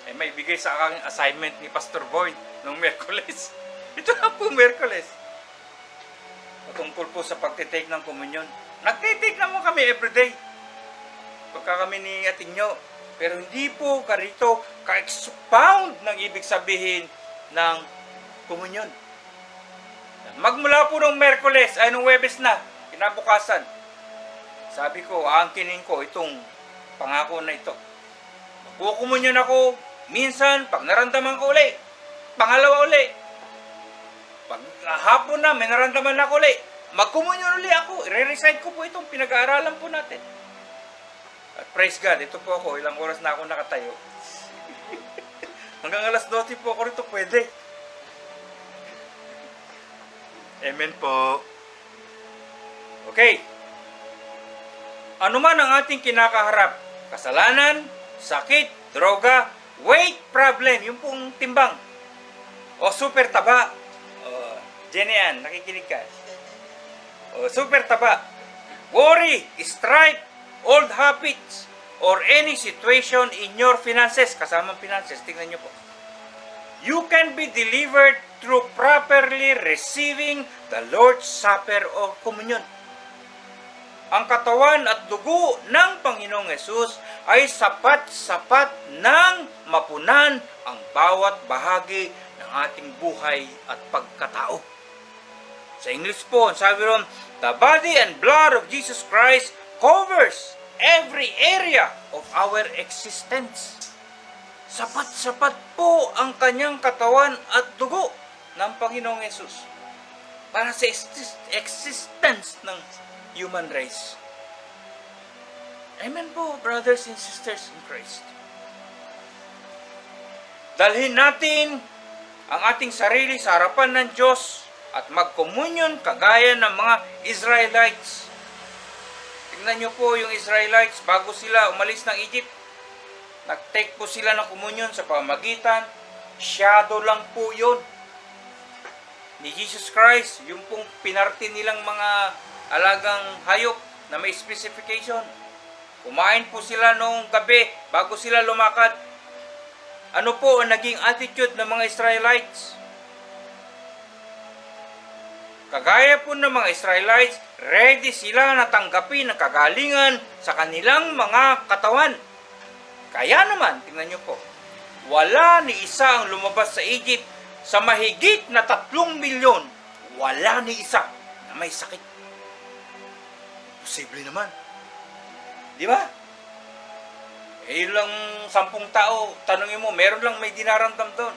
ay may bigay sa aking assignment ni Pastor Boyd noong Miyerkules. Ito na po Miyerkules. Patungkol po sa pagtitake ng komunyon. Nagtitake naman kami everyday. Pagka kami ni Atinyo. Pero hindi po karito ka-expound ng ibig sabihin ng komunyon. Magmula po nung Miyerkules, ay nung Huwebes na, kinabukasan, sabi ko, aangkinin ko itong pangako na ito. Magkukumunyon ako, minsan, pag naramdaman ko uli, pangalawa uli. Pag hapon na, may naramdaman ako uli, magkumunyon uli ako, i-recite ko po itong pinag-aaralan po natin. At praise God, ito po ako, ilang oras na ako nakatayo. Hanggang alas 12 po ako rito pwede. Amen po. Okay. Ano man ang ating kinakaharap, kasalanan, sakit, droga, weight problem, yung pong timbang, o super taba, Jenny Ann, nakikinig ka, o super taba, worry, strife, old habits, or any situation in your finances, kasamang finances, tingnan nyo po. You can be delivered through properly receiving the Lord's Supper or Communion. Ang katawan at dugo ng Panginoong Hesus ay sapat-sapat nang mapunan ang bawat bahagi ng ating buhay at pagkatao. Sa English po, sabi ron, the body and blood of Jesus Christ covers every area of our existence. Sapat-sapat po ang kanyang katawan at dugo ng Panginoong Hesus para sa existence ng human race. Amen po, brothers and sisters in Christ. Dalhin natin ang ating sarili sa harapan ng Diyos at mag-communion kagaya ng mga Israelites. Tingnan nyo po yung Israelites, bago sila umalis ng Egypt, nag-take po sila ng communion sa pamagitan, shadow lang po yun ni Jesus Christ, yung pong pinarte nilang mga alagang hayop na may specification. Kumain po sila noong gabi bago sila lumakad. Ano po ang naging attitude ng mga Israelites? Kagaya po ng mga Israelites, ready sila na tanggapin ang kagalingan sa kanilang mga katawan. Kaya naman, tingnan nyo po, wala ni isa ang lumabas sa Egypt sa mahigit na 3 milyon. Wala ni isa na may sakit. Posible naman. Di ba? Eh lang 10 tao, tanongin mo, meron lang may dinaramdam doon.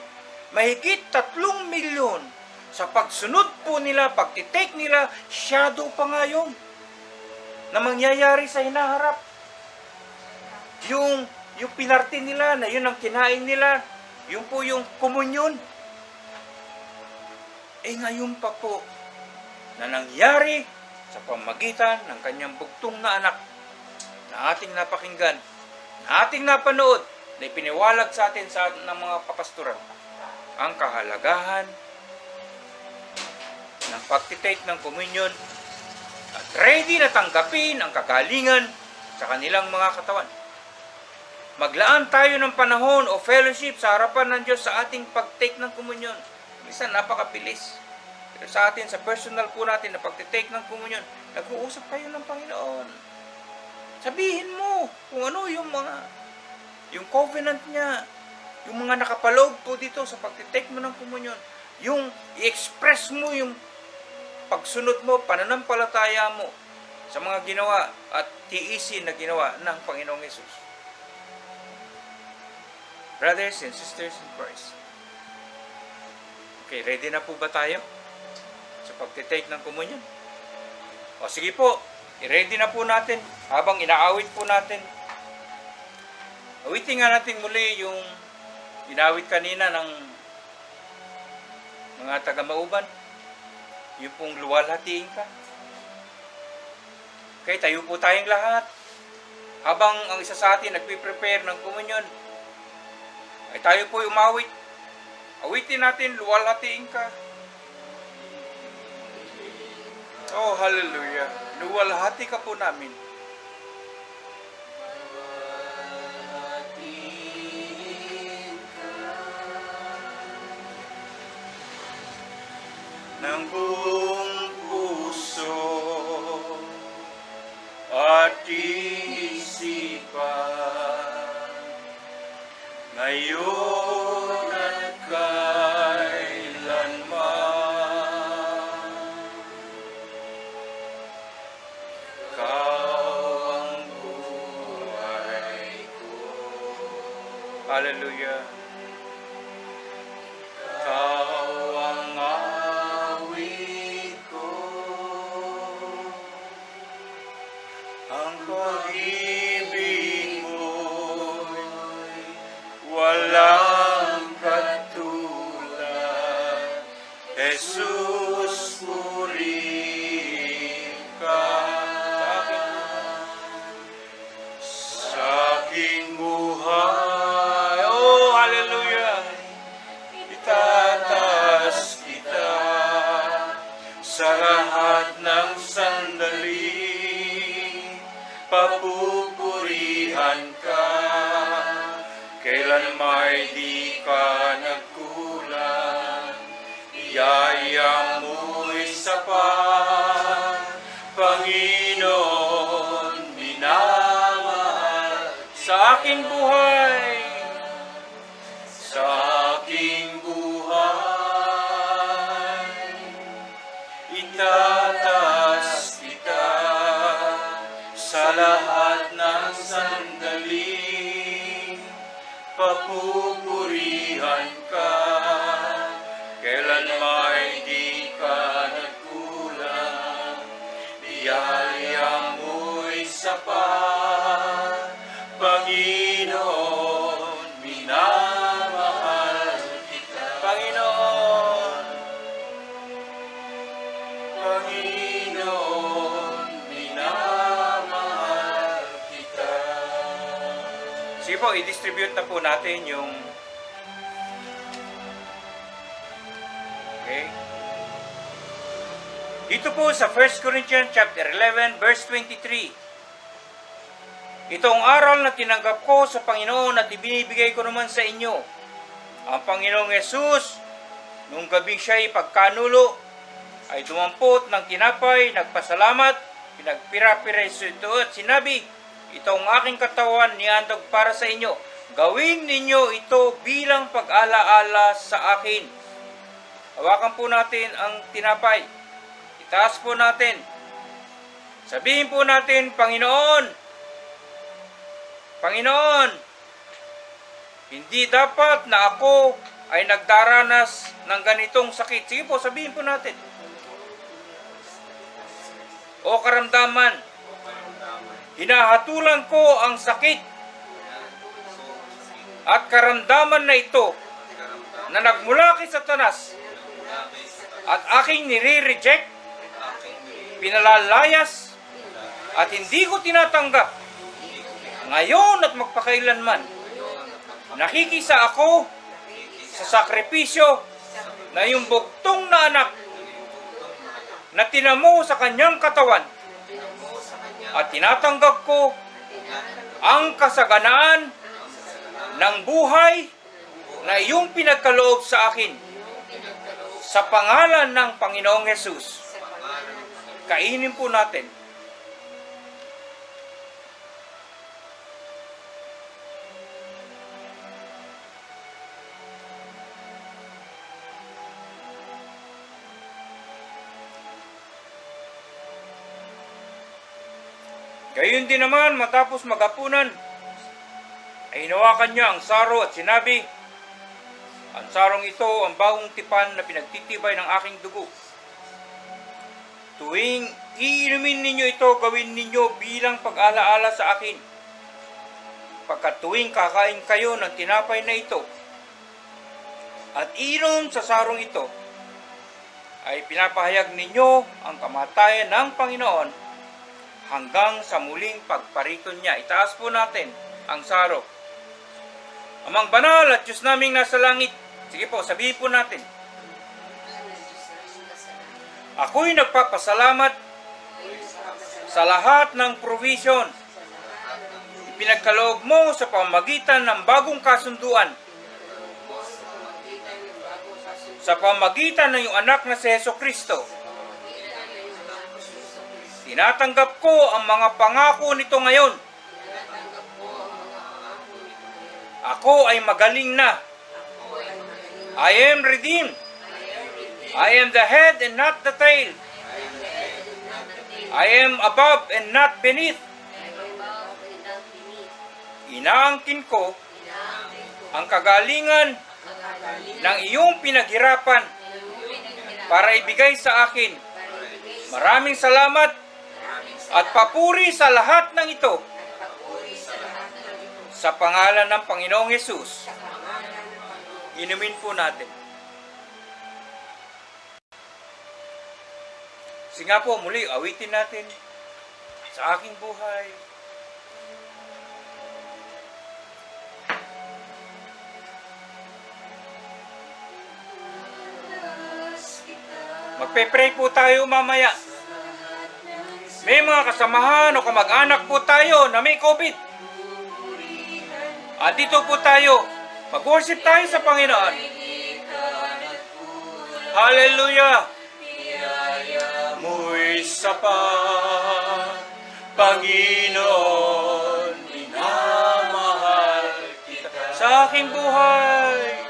Mahigit 3 milyon. Sa pagsunod po nila, pagtitake nila, shadow pa nga yun na mangyayari sa hinaharap. Yung pinarte nila na yun ang kinain nila, yun po yung komunyon. Eh ngayon pa po na nangyari sa pamagitan ng kanyang bugtong na anak na ating napakinggan, na ating napanood, na ipiniwalag sa atin ng mga kapastoran ang kahalagahan ng pagtitake ng communion at ready na tanggapin ang kagalingan sa kanilang mga katawan. Maglaan tayo ng panahon o fellowship sa harapan ng Diyos sa ating pag-take ng communion. Minsan napakabilis. Pero sa atin, sa personal po natin na pag-take ng communion, nag-uusap kayo ng Panginoon. Sabihin mo kung ano yung covenant niya, yung mga nakapaloob po dito sa pag-take mo ng communion, yung i-express mo yung pagsunod mo, pananampalataya mo sa mga ginawa at tiisin na ginawa ng Panginoong Hesus. Brothers and sisters in Christ, okay, ready na po ba tayo sa pag-take ng communion? O sige po, i-ready na po natin habang inaawit po natin. Awitin nga natin muli yung inawit kanina ng mga taga-Mauban, yung pong luwalhatiin ka. Okay, tayo po tayong lahat. Habang ang isa sa atin nagpe-prepare ng communion, ay tayo po umawit. Awitin natin, luwalhatiin ka. Oh, hallelujah. Luwalhati ka po namin. Ng buong puso at isipan, ngayon at kailanman, Ikaw ang buhay ko. Hallelujah. Ikaw ang awit ko, ang pag-ibig mo'y walang katulad. Jesus, purihin ka sa aking buhay. Oh, hallelujah! Itataas kita sa lahat ng sandali, papupurihan ka, kailan may di ka nagkulang. Iyaya mo'y sapat, Panginoon, minamahal sa aking buhay, sa aking buhay. Itataas kita sa lahat ng sandali, papupurihan ka, kailan may di ka nagkulang. Biyaya mo'y sapat, Panginoon, minamahal kita. Panginoon, Sige po, i-distribute na po natin yung... Okay. Dito po sa 1 Corinthians chapter 11, verse 23. Itong aral na tinanggap ko sa Panginoon at ibinibigay ko naman sa inyo. Ang Panginoong Yesus, nung gabing siya'y pagkanulo, ay dumampot ng tinapay, nagpasalamat, pinagpira-piraso ito at sinabi, ito ang aking katawan nihandog para sa inyo. Gawin ninyo ito bilang pag-alaala sa akin. Hawakan po natin ang tinapay. Itaas po natin. Sabihin po natin, Panginoon, Panginoon, hindi dapat na ako ay nagdaranas ng ganitong sakit. Sige po, sabihin po natin. O karamdaman, hinahatulan ko ang sakit at karamdaman na ito na nagmula kay Satanas at aking nire-reject, pinalalayas at hindi ko tinatanggap. Ngayon at magpakailanman, nakikisa ako sa sakripisyo na yung bugtong na anak na tinamo sa kanyang katawan at tinatanggap ko ang kasaganaan ng buhay na iyong pinagkaloob sa akin sa pangalan ng Panginoong Hesus. Kainin po natin. Gayon din naman, matapos maghapunan, ay hinawakan niya ang saro at sinabi, ang sarong ito ang bagong tipan na pinagtitibay ng aking dugo. Tuwing iinumin ninyo ito, gawin ninyo bilang pag-alaala sa akin. Pagkat tuwing kakain kayo ng tinapay na ito, at inom sa sarong ito, ay pinapahayag ninyo ang kamatayan ng Panginoon hanggang sa muling pagpariton niya. Itaas po natin ang saro. Amang banal at Diyos naming nasa langit. Sige po, sabihin po natin. Ako'y nagpapasalamat sa lahat ng provision ipinagkaloob mo sa pamamagitan ng bagong kasunduan, sa pamamagitan ng iyong anak na si Jesucristo. Tinatanggap ko ang mga pangako nito ngayon. Ako ay magaling na. I am redeemed. I am the head and not the tail. I am above and not beneath. Inaangkin ko ang kagalingan ng iyong pinaghirapan para ibigay sa akin. Maraming salamat at papuri sa lahat ng ito sa pangalan ng Panginoong Hesus. Inumin po natin. Sige nga po, muli awitin natin sa aking buhay. Magpe-pray po tayo mamaya. May mga kasamahan o kamag-anak po tayo na may COVID. At dito po tayo. Mag-worship tayo sa Panginoon. Hallelujah! Mo'y sapat, Panginoon, minamahal kita. Sa aking buhay,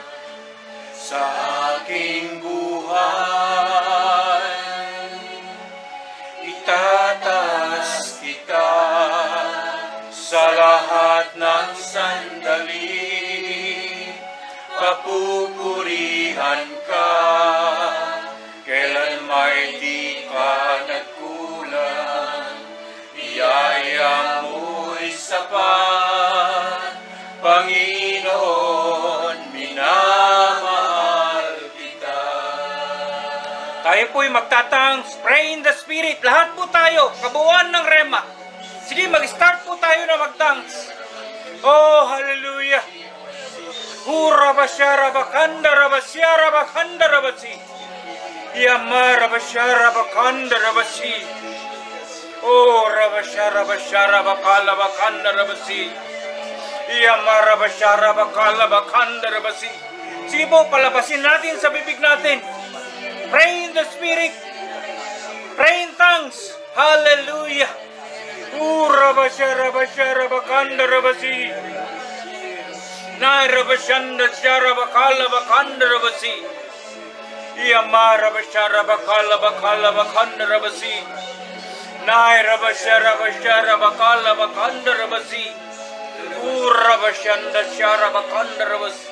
sa aking buhay, itataas kita sa lahat ng sandali. Papupurihan ka, kailan may di ka nagkulang. Biyaya mo'y sapat, Panginoon, minamahal kita. Tayo po'y magtatangs, pray in the Spirit. Lahat po tayo, kabuuan ng Rema. Sige, mag-start po tayo na magtangs. Oh, hallelujah. Urabashara bakanda rabasyara bakanda rabasi. Yamara bashara bakanda rabasi. Oh, rabashara bashara bakala bakanda rabasi. Yamara bashara bakala bakanda rabasi. Sige po, palabasin natin sa bibig natin. Pray in the Spirit. Pray in tongues. Hallelujah. Urabashara bashara bakanda rabasi. Nairabashanda Sharabakala Bakanda Rabasi. Yamara Bashara Bakala Bakala Bakanda Rabasi. Nairabashara Bashara Bakala Bakanda Rabasi. Urabashanda Sharabakanda Rabasi.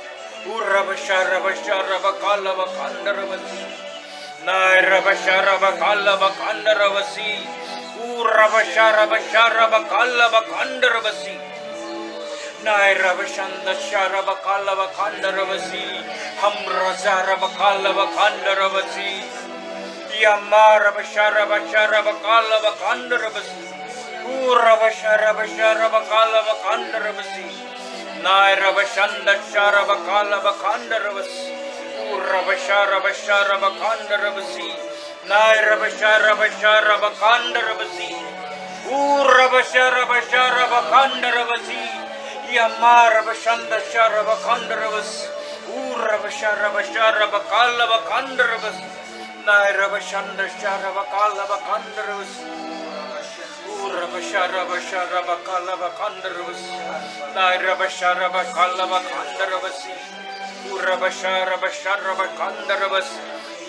Urabashara Bashara Bakala Bakanda Rabasi. Nairabashara Bakala Bakanda Rabasi. Urabashara Bashara Bakala Bakanda Rabasi. Nairabashanda Sharabakala Bakanda Rabasi. Hamrazara Bakala Bakanda Rabasi. Yamara Bashara Bashara Bakala Bakanda Rabasi. Urabashara Bashara Bakala Bakanda Rabasi. Nairabashanda Sharabakala Bakanda Rabasi. Urabashara Bashara Bakanda Rabasi. Nairabashara Bashara Bakanda Rabasi. Urabashara Bashara Bakanda Rabasi. Yamara Bashanda Shara Bakanda Rabas. Urabashara Bashara Bakala Bakanda Rabas. Nairabashanda Shara Bakala Bakanda Rabas. Urabashara Bashara Bakala Bakanda Rabas. Nairabashara Bakala Bakanda Rabas. Urabashara Bashara Bakanda Rabas.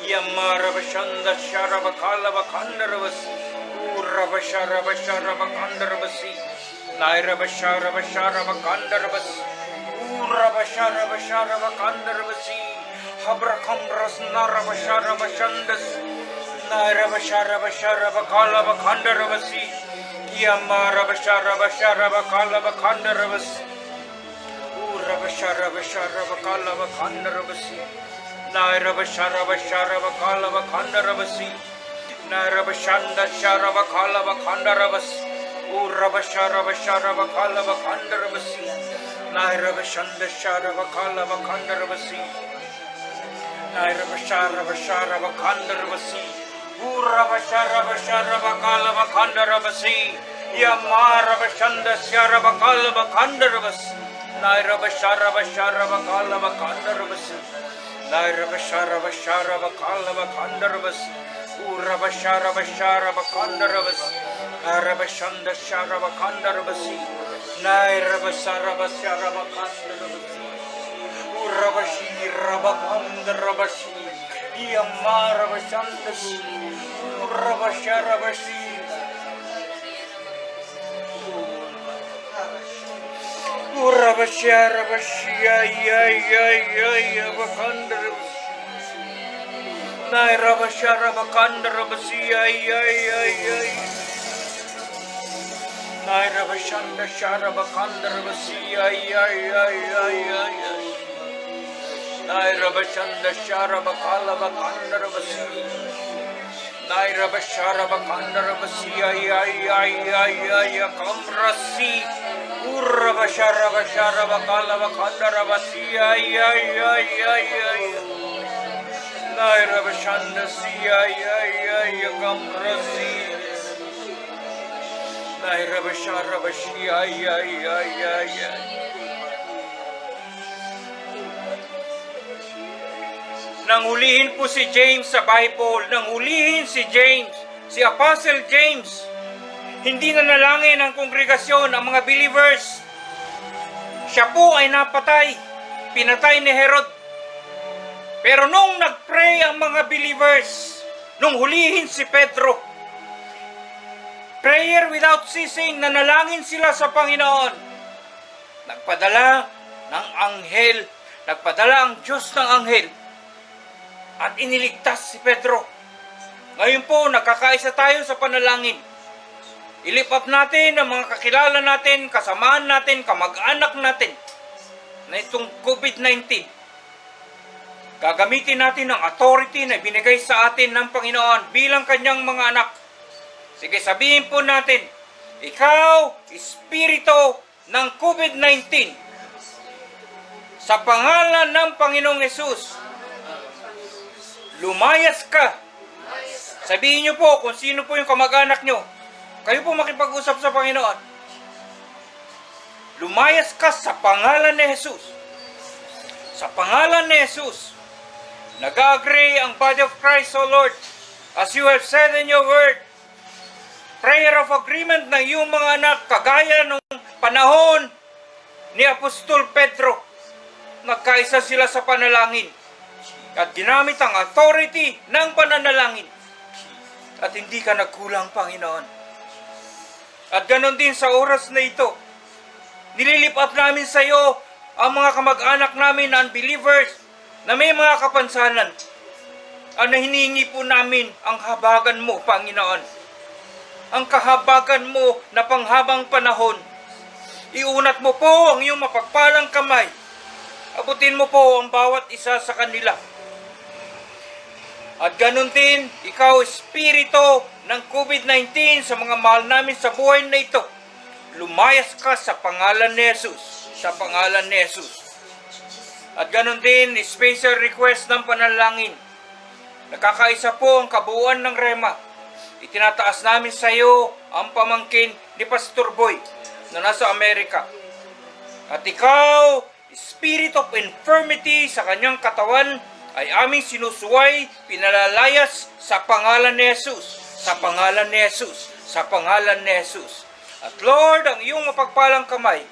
Yamara Bashanda Shara Bakala Bakanda Rabas. Urabashara Bashara Bakanda Rabas. Nairabashara Bashara Bakanda Rabas. Urabashara Bashara Bakanda Rabasi. Habrakambras Narabashara Bashandas. Nairabashara Bashara Bakala Bakanda Rabasi. Yamara Bashara Bashara Bakala Bakanda Rabas. Urabashara Bashara Bakala Bakanda Rabasi. Nairabashara Bashara Bakala Bakanda Rabasi. Nairabashanda Shara Bakala Bakanda Rabas. Urabashara Bashara Bakala Bakanda Rabasi. Nairabashanda Shara Bakala Bakanda Rabasi. Nairabashara Bashara Bakanda Rabasi. Urabashara Bashara Bakala Bakanda Rabasi. Yamara Bashanda Shara Bakala Bakanda Rabasi. Nairabashara Bashara Bakala Bakanda Rabasi. Nairabashara Bashara Bakala Bakanda Rabasi. Urabashara Bashara Bakanda Rabasi. Arabashanda Shara Bakanda Rabasi. Nairabashara Bashara Bakanda Rabasi. Urabashi Rabakanda Rabashi. Yamara Bashanda Urabashara Bashi. Urabashara Bashi. Ay Bakanda Rabasi. Nairabashara Bakanda Rabasi. Ay. Nairabashanda Shara Bakanda Rabasi. Ay. Nairabashanda Shara Bakala Bakanda Rabasi. Nairabashara Bakanda Rabasi. Ay. Kamrasi. Urabashara Bashara Bakala Bakanda Rabasi. Ay. Nairabashanda Si. Ay. Kamrasi. Nairabashara Bashi. Ay. Nanghulihin po si James sa Bible. Nanghulihin si James, si Apostle James. Hindi na nalangin ang kongregasyon, ang mga believers. Siya po ay napatay. Pinatay ni Herod. Pero nung nagpray ang mga believers, nung hulihin si Pedro, prayer without ceasing, nanalangin sila sa Panginoon. Nagpadala ng anghel, nagpadala ang Diyos ng anghel. At iniligtas si Pedro. Ngayon po, nagkakaisa tayo sa panalangin. I-lift up natin ang mga kakilala natin, kasamaan natin, kamag-anak natin na itong COVID-19. Gagamitin natin ang authority na binigay sa atin ng Panginoon bilang kanyang mga anak. Sige, sabihin po natin, ikaw, Espiritu ng COVID-19 sa pangalan ng Panginoong Hesus. Lumayas ka. Sabihin niyo po kung sino po yung kamag-anak niyo. Kayo po makipag-usap sa Panginoon. Lumayas ka sa pangalan ni Hesus. Sa pangalan ni Hesus. Nag-agree ang body of Christ, O Lord, as you have said in your word. Prayer of agreement ng iyong mga anak, kagaya nung panahon ni Apostol Pedro. Nagkaisa sila sa panalangin at ginamit ang authority ng pananalangin. At hindi ka nagkulang, Panginoon. At ganon din sa oras na ito, nililip up namin sa iyo ang mga kamag-anak namin na unbelievers na may mga kapansanan. Ang hinihingi po namin ang habagan mo, Panginoon. Ang kahabagan mo na panghabang panahon. Iunat mo po ang iyong mapagpalang kamay. Abutin mo po ang bawat isa sa kanila. At ganun din, ikaw, Espiritu ng COVID-19 sa mga mahal namin sa buhay na ito. Lumayas ka sa pangalan ni Jesus. Sa pangalan ni Jesus. At ganun din, special request ng panalangin. Nakakaisa po ang kabuuan ng Rema. Itinataas namin sa iyo ang pamangkin ni Pastor Boy na nasa Amerika. At ikaw, spirit of infirmity sa kanyang katawan ay aming sinusuway, pinalalayas sa pangalan ni Jesus. Sa pangalan ni Jesus. Sa pangalan ni Jesus. At Lord, ang iyong mapagpalang kamay,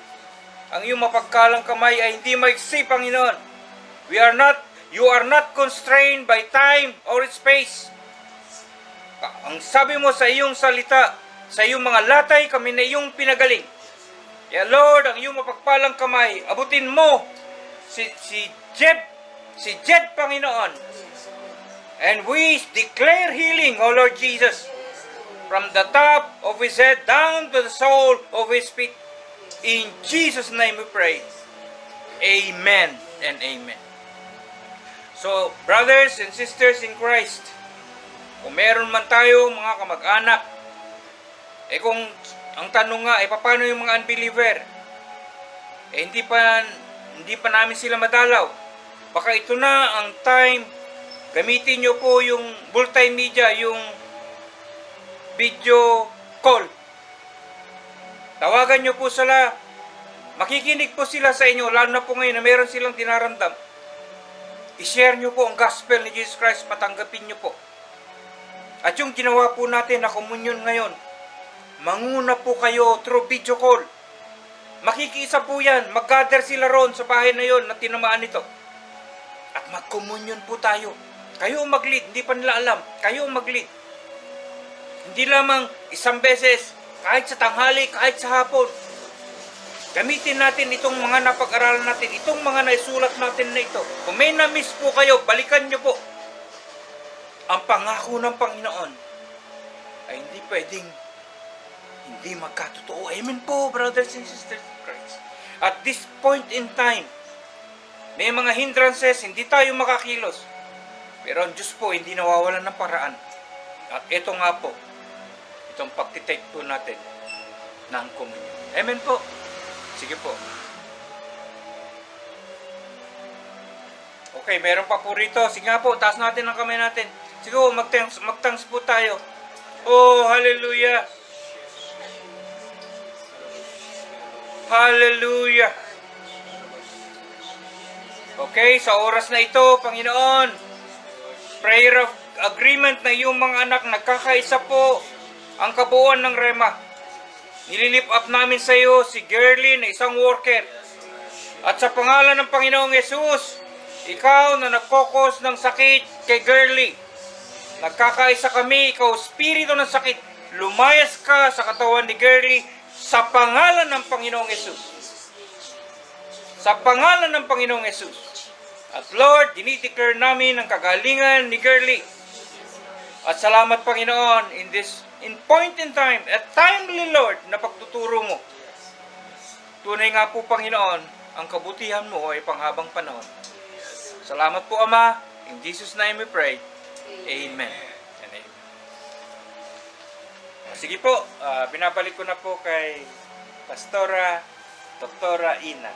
ay hindi maigsi, Panginoon. You are not constrained by time or space. Ang sabi mo sa iyong salita, sa iyong mga latay, kami na iyong pinagaling. Kaya Lord, ang iyong mapagpalang kamay, abutin mo si Jed, Panginoon. And we declare healing, O Lord Jesus, from the top of his head down to the sole of his feet. In Jesus' name we pray. Amen and amen. So, brothers and sisters in Christ, kung meron man tayo mga kamag-anak, kung ang tanong nga, paano yung mga unbeliever? Hindi pa namin sila madalaw. Baka ito na ang time, gamitin nyo po yung multimedia, yung video call. Tawagan nyo po sila. Makikinig po sila sa inyo, lalo na po ngayon na meron silang dinaramdam. I-share nyo po ang gospel ni Jesus Christ, patanggapin nyo po. At yung ginawa po natin na komunyon ngayon, manguna po kayo through video call. Makikiisa po yan, mag-gather sila ron sa bahay na yon na tinamaan nito. At mag-komunyon po tayo. Kayo mag-lead, hindi pa nila alam. Kayo mag-lead. Hindi lamang isang beses, kahit sa tanghali, kahit sa hapon. Gamitin natin itong mga napag-aralan natin, itong mga naisulat natin na ito. Kung may na-miss po kayo, balikan nyo po. Ang pangako ng Panginoon ay hindi pwedeng hindi magkatotoo. Amen po, brothers and sisters in Christ. At this point in time, may mga hindrances, hindi tayo makakilos. Pero ang Diyos po, hindi nawawalan ng paraan. At ito nga po, itong pagtitake po natin ng komunyon. Amen po. Sige po. Okay, meron pa po rito. Sige nga po, taas natin ang kamay natin. Sige po, mag-thanks po tayo. Oh, hallelujah. Hallelujah. Okay, sa oras na ito, Panginoon, prayer of agreement na iyong mga anak, nagkakaisa po ang kabuuan ng Rema. Nililip up namin sa iyo si Girly na isang worker. At sa pangalan ng Panginoong Yesus, ikaw na nagkokos ng sakit kay Girly, nagkakaisa kami, ikaw spirito ng sakit, lumayas ka sa katawan ni Girly sa pangalan ng Panginoong Yesus. Sa pangalan ng Panginoong Yesus. At Lord, dinideclare namin ang kagalingan ni Girly. At salamat, Panginoon, in point in time, at timely, Lord, na pagtuturo mo. Tunay nga po, Panginoon, ang kabutihan mo ay panghabang panahon. Salamat po, Ama. In Jesus' name we pray. Amen. And amen. Sige po, binabalik ko na po kay Pastora Doktora Ina.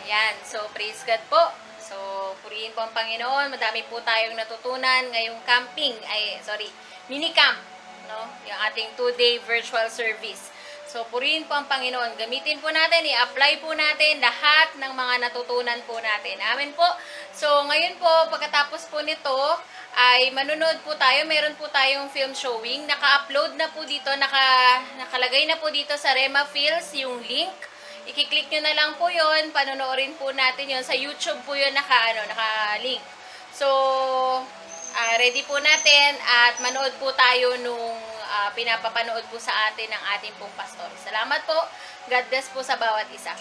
Ayan, so praise God po. So, purihin po ang Panginoon. Madami po tayong natutunan ngayong mini camp, no? Yung ating 2-day virtual service. So, purihin po ang Panginoon. Gamitin po natin, i-apply po natin lahat ng mga natutunan po natin. Amen po. So, ngayon po, pagkatapos po nito, ay manunod po tayo. Meron po tayong film showing. Naka-upload na po dito, nakalagay na po dito sa Rema Films yung link. I-click nyo na lang po yon, panonoorin po natin yon sa YouTube po yon naka-link. So, ready po natin at manood po tayo nung pinapapanood po sa atin ng ating pong pastor. Salamat po. God bless po sa bawat isa.